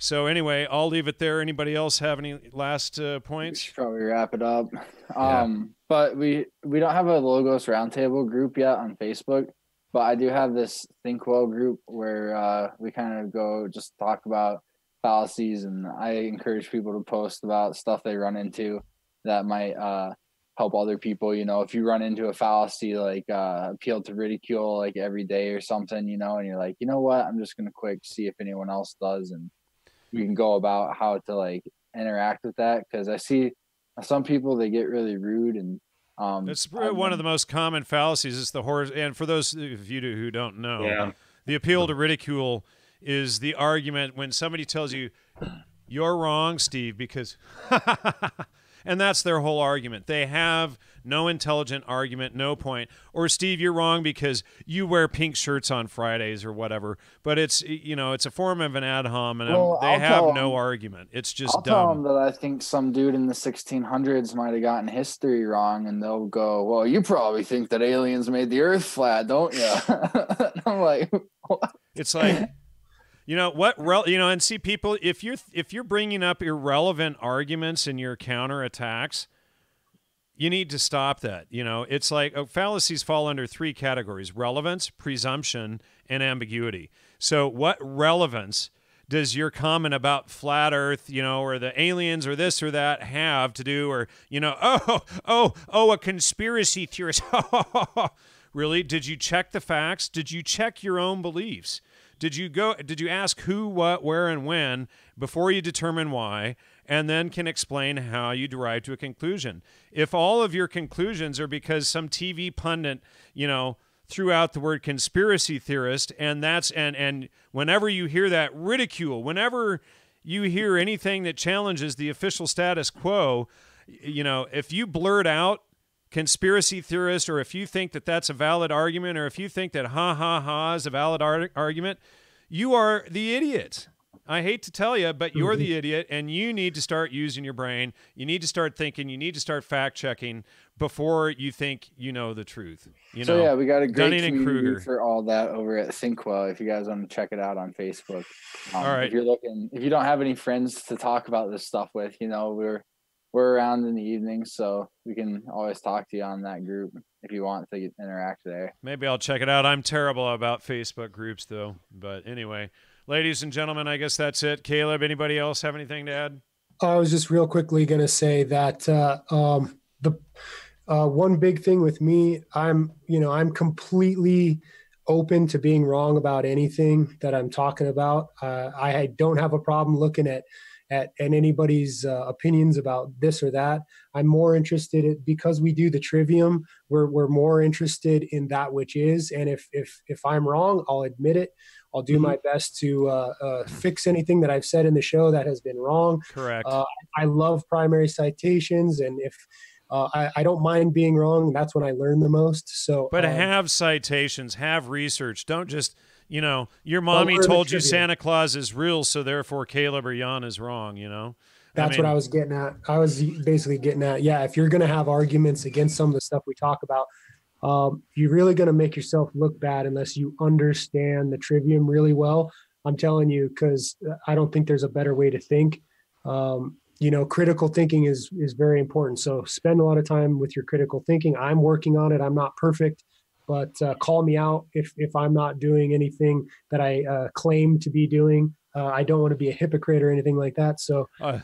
So anyway, I'll leave it there. Anybody else have any last points? We should probably wrap it up. But we don't have a Logos Roundtable group yet on Facebook, but I do have this Think Well group where we kind of go just talk about fallacies, and I encourage people to post about stuff they run into that might help other people. You know, if you run into a fallacy like appeal to ridicule like every day or something, you know, and you're like, you know what, I'm just gonna quick see if anyone else does, and we can go about how to like interact with that, because I see some people, they get really rude, and that's one of the most common fallacies is the horror. And for those of you who don't know, the appeal to ridicule is the argument when somebody tells you you're wrong, Steve, because and that's their whole argument. They have no intelligent argument, no point. Or, Steve, you're wrong because you wear pink shirts on Fridays or whatever. But it's, you know, it's a form of an ad hominem. They have no argument. It's just I'll tell them that I think some dude in the 1600s might have gotten history wrong, and they'll go, well, you probably think that aliens made the earth flat, don't you? I'm like, what? It's like, you know what? And see, people, if you're bringing up irrelevant arguments in your counterattacks, you need to stop that. You know, it's like fallacies fall under 3 categories: relevance, presumption, and ambiguity. So, what relevance does your comment about flat Earth, you know, or the aliens, or this or that have to do, or, you know, a conspiracy theorist? Really? Did you check the facts? Did you check your own beliefs? Did you ask who, what, where, and when before you determine why, and then can explain how you derive to a conclusion? If all of your conclusions are because some TV pundit, you know, threw out the word conspiracy theorist, and whenever you hear that, ridicule, whenever you hear anything that challenges the official status quo, if you blurt out conspiracy theorist, or if you think that that's a valid argument, or if you think that ha ha ha is a valid argument, you are the idiot. I hate to tell you, but you're the idiot, and you need to start using your brain. You need to start thinking. You need to start fact-checking before you think you know the truth. We got a great community for all that over at ThinkWell. If you guys want to check it out on Facebook. All right. If you don't have any friends to talk about this stuff with, we're around in the evening, so we can always talk to you on that group if you want to interact there. Maybe I'll check it out. I'm terrible about Facebook groups, though. But anyway, ladies and gentlemen, I guess that's it. Caleb, anybody else have anything to add? I was just real quickly going to say that the one big thing with me, I'm completely open to being wrong about anything that I'm talking about. I don't have a problem looking at anybody's opinions about this or that. I'm more interested because we do the trivium. We're more interested in that which is, and if I'm wrong, I'll admit it. I'll do my best to fix anything that I've said in the show that has been wrong. Correct. I love primary citations, and if I don't mind being wrong, that's when I learn the most. So, but have citations, have research. Don't just, your mommy told you Santa Claus is real, so therefore Caleb or Jan is wrong. That's what I was getting at. I was basically getting at, if you're going to have arguments against some of the stuff we talk about, you're really going to make yourself look bad unless you understand the trivium really well. I'm telling you, because I don't think there's a better way to think. Critical thinking is very important. So spend a lot of time with your critical thinking. I'm working on it. I'm not perfect, but call me out if I'm not doing anything that I claim to be doing. I don't want to be a hypocrite or anything like that. So, and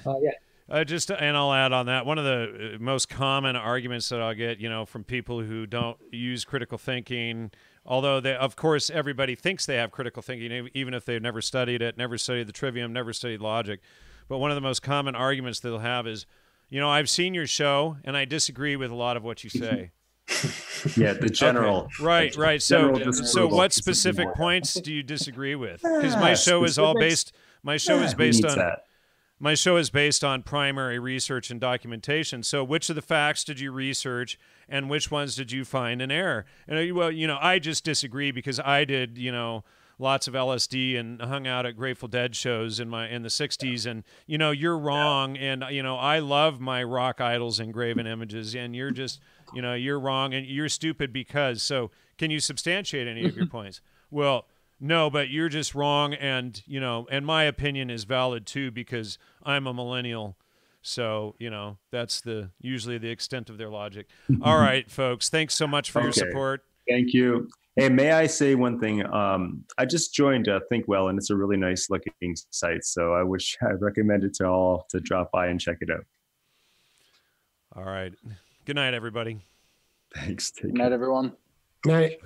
I'll add on that. One of the most common arguments that I'll get, from people who don't use critical thinking, although of course, everybody thinks they have critical thinking, even if they've never studied it, never studied the trivium, never studied logic. But one of the most common arguments they'll have is, I've seen your show and I disagree with a lot of what you say. Yeah, the general. Okay. Right. So what specific points do you disagree with? Because my show is based on primary research and documentation. So which of the facts did you research and which ones did you find in error? And I just disagree because I did, lots of LSD and hung out at Grateful Dead shows in the 60s, and you're wrong, and I love my rock idols and graven images, and you're just you're wrong and you're stupid because. So can you substantiate any of your points? Well, no, but you're just wrong, and and my opinion is valid too because I'm a millennial. So that's usually the extent of their logic. All right, folks, thanks so much for your support. Thank you. Hey, may I say one thing? I just joined ThinkWell, and it's a really nice looking site. So I recommend it to all to drop by and check it out. All right. Good night, everybody. Thanks. Good night, everyone. Night.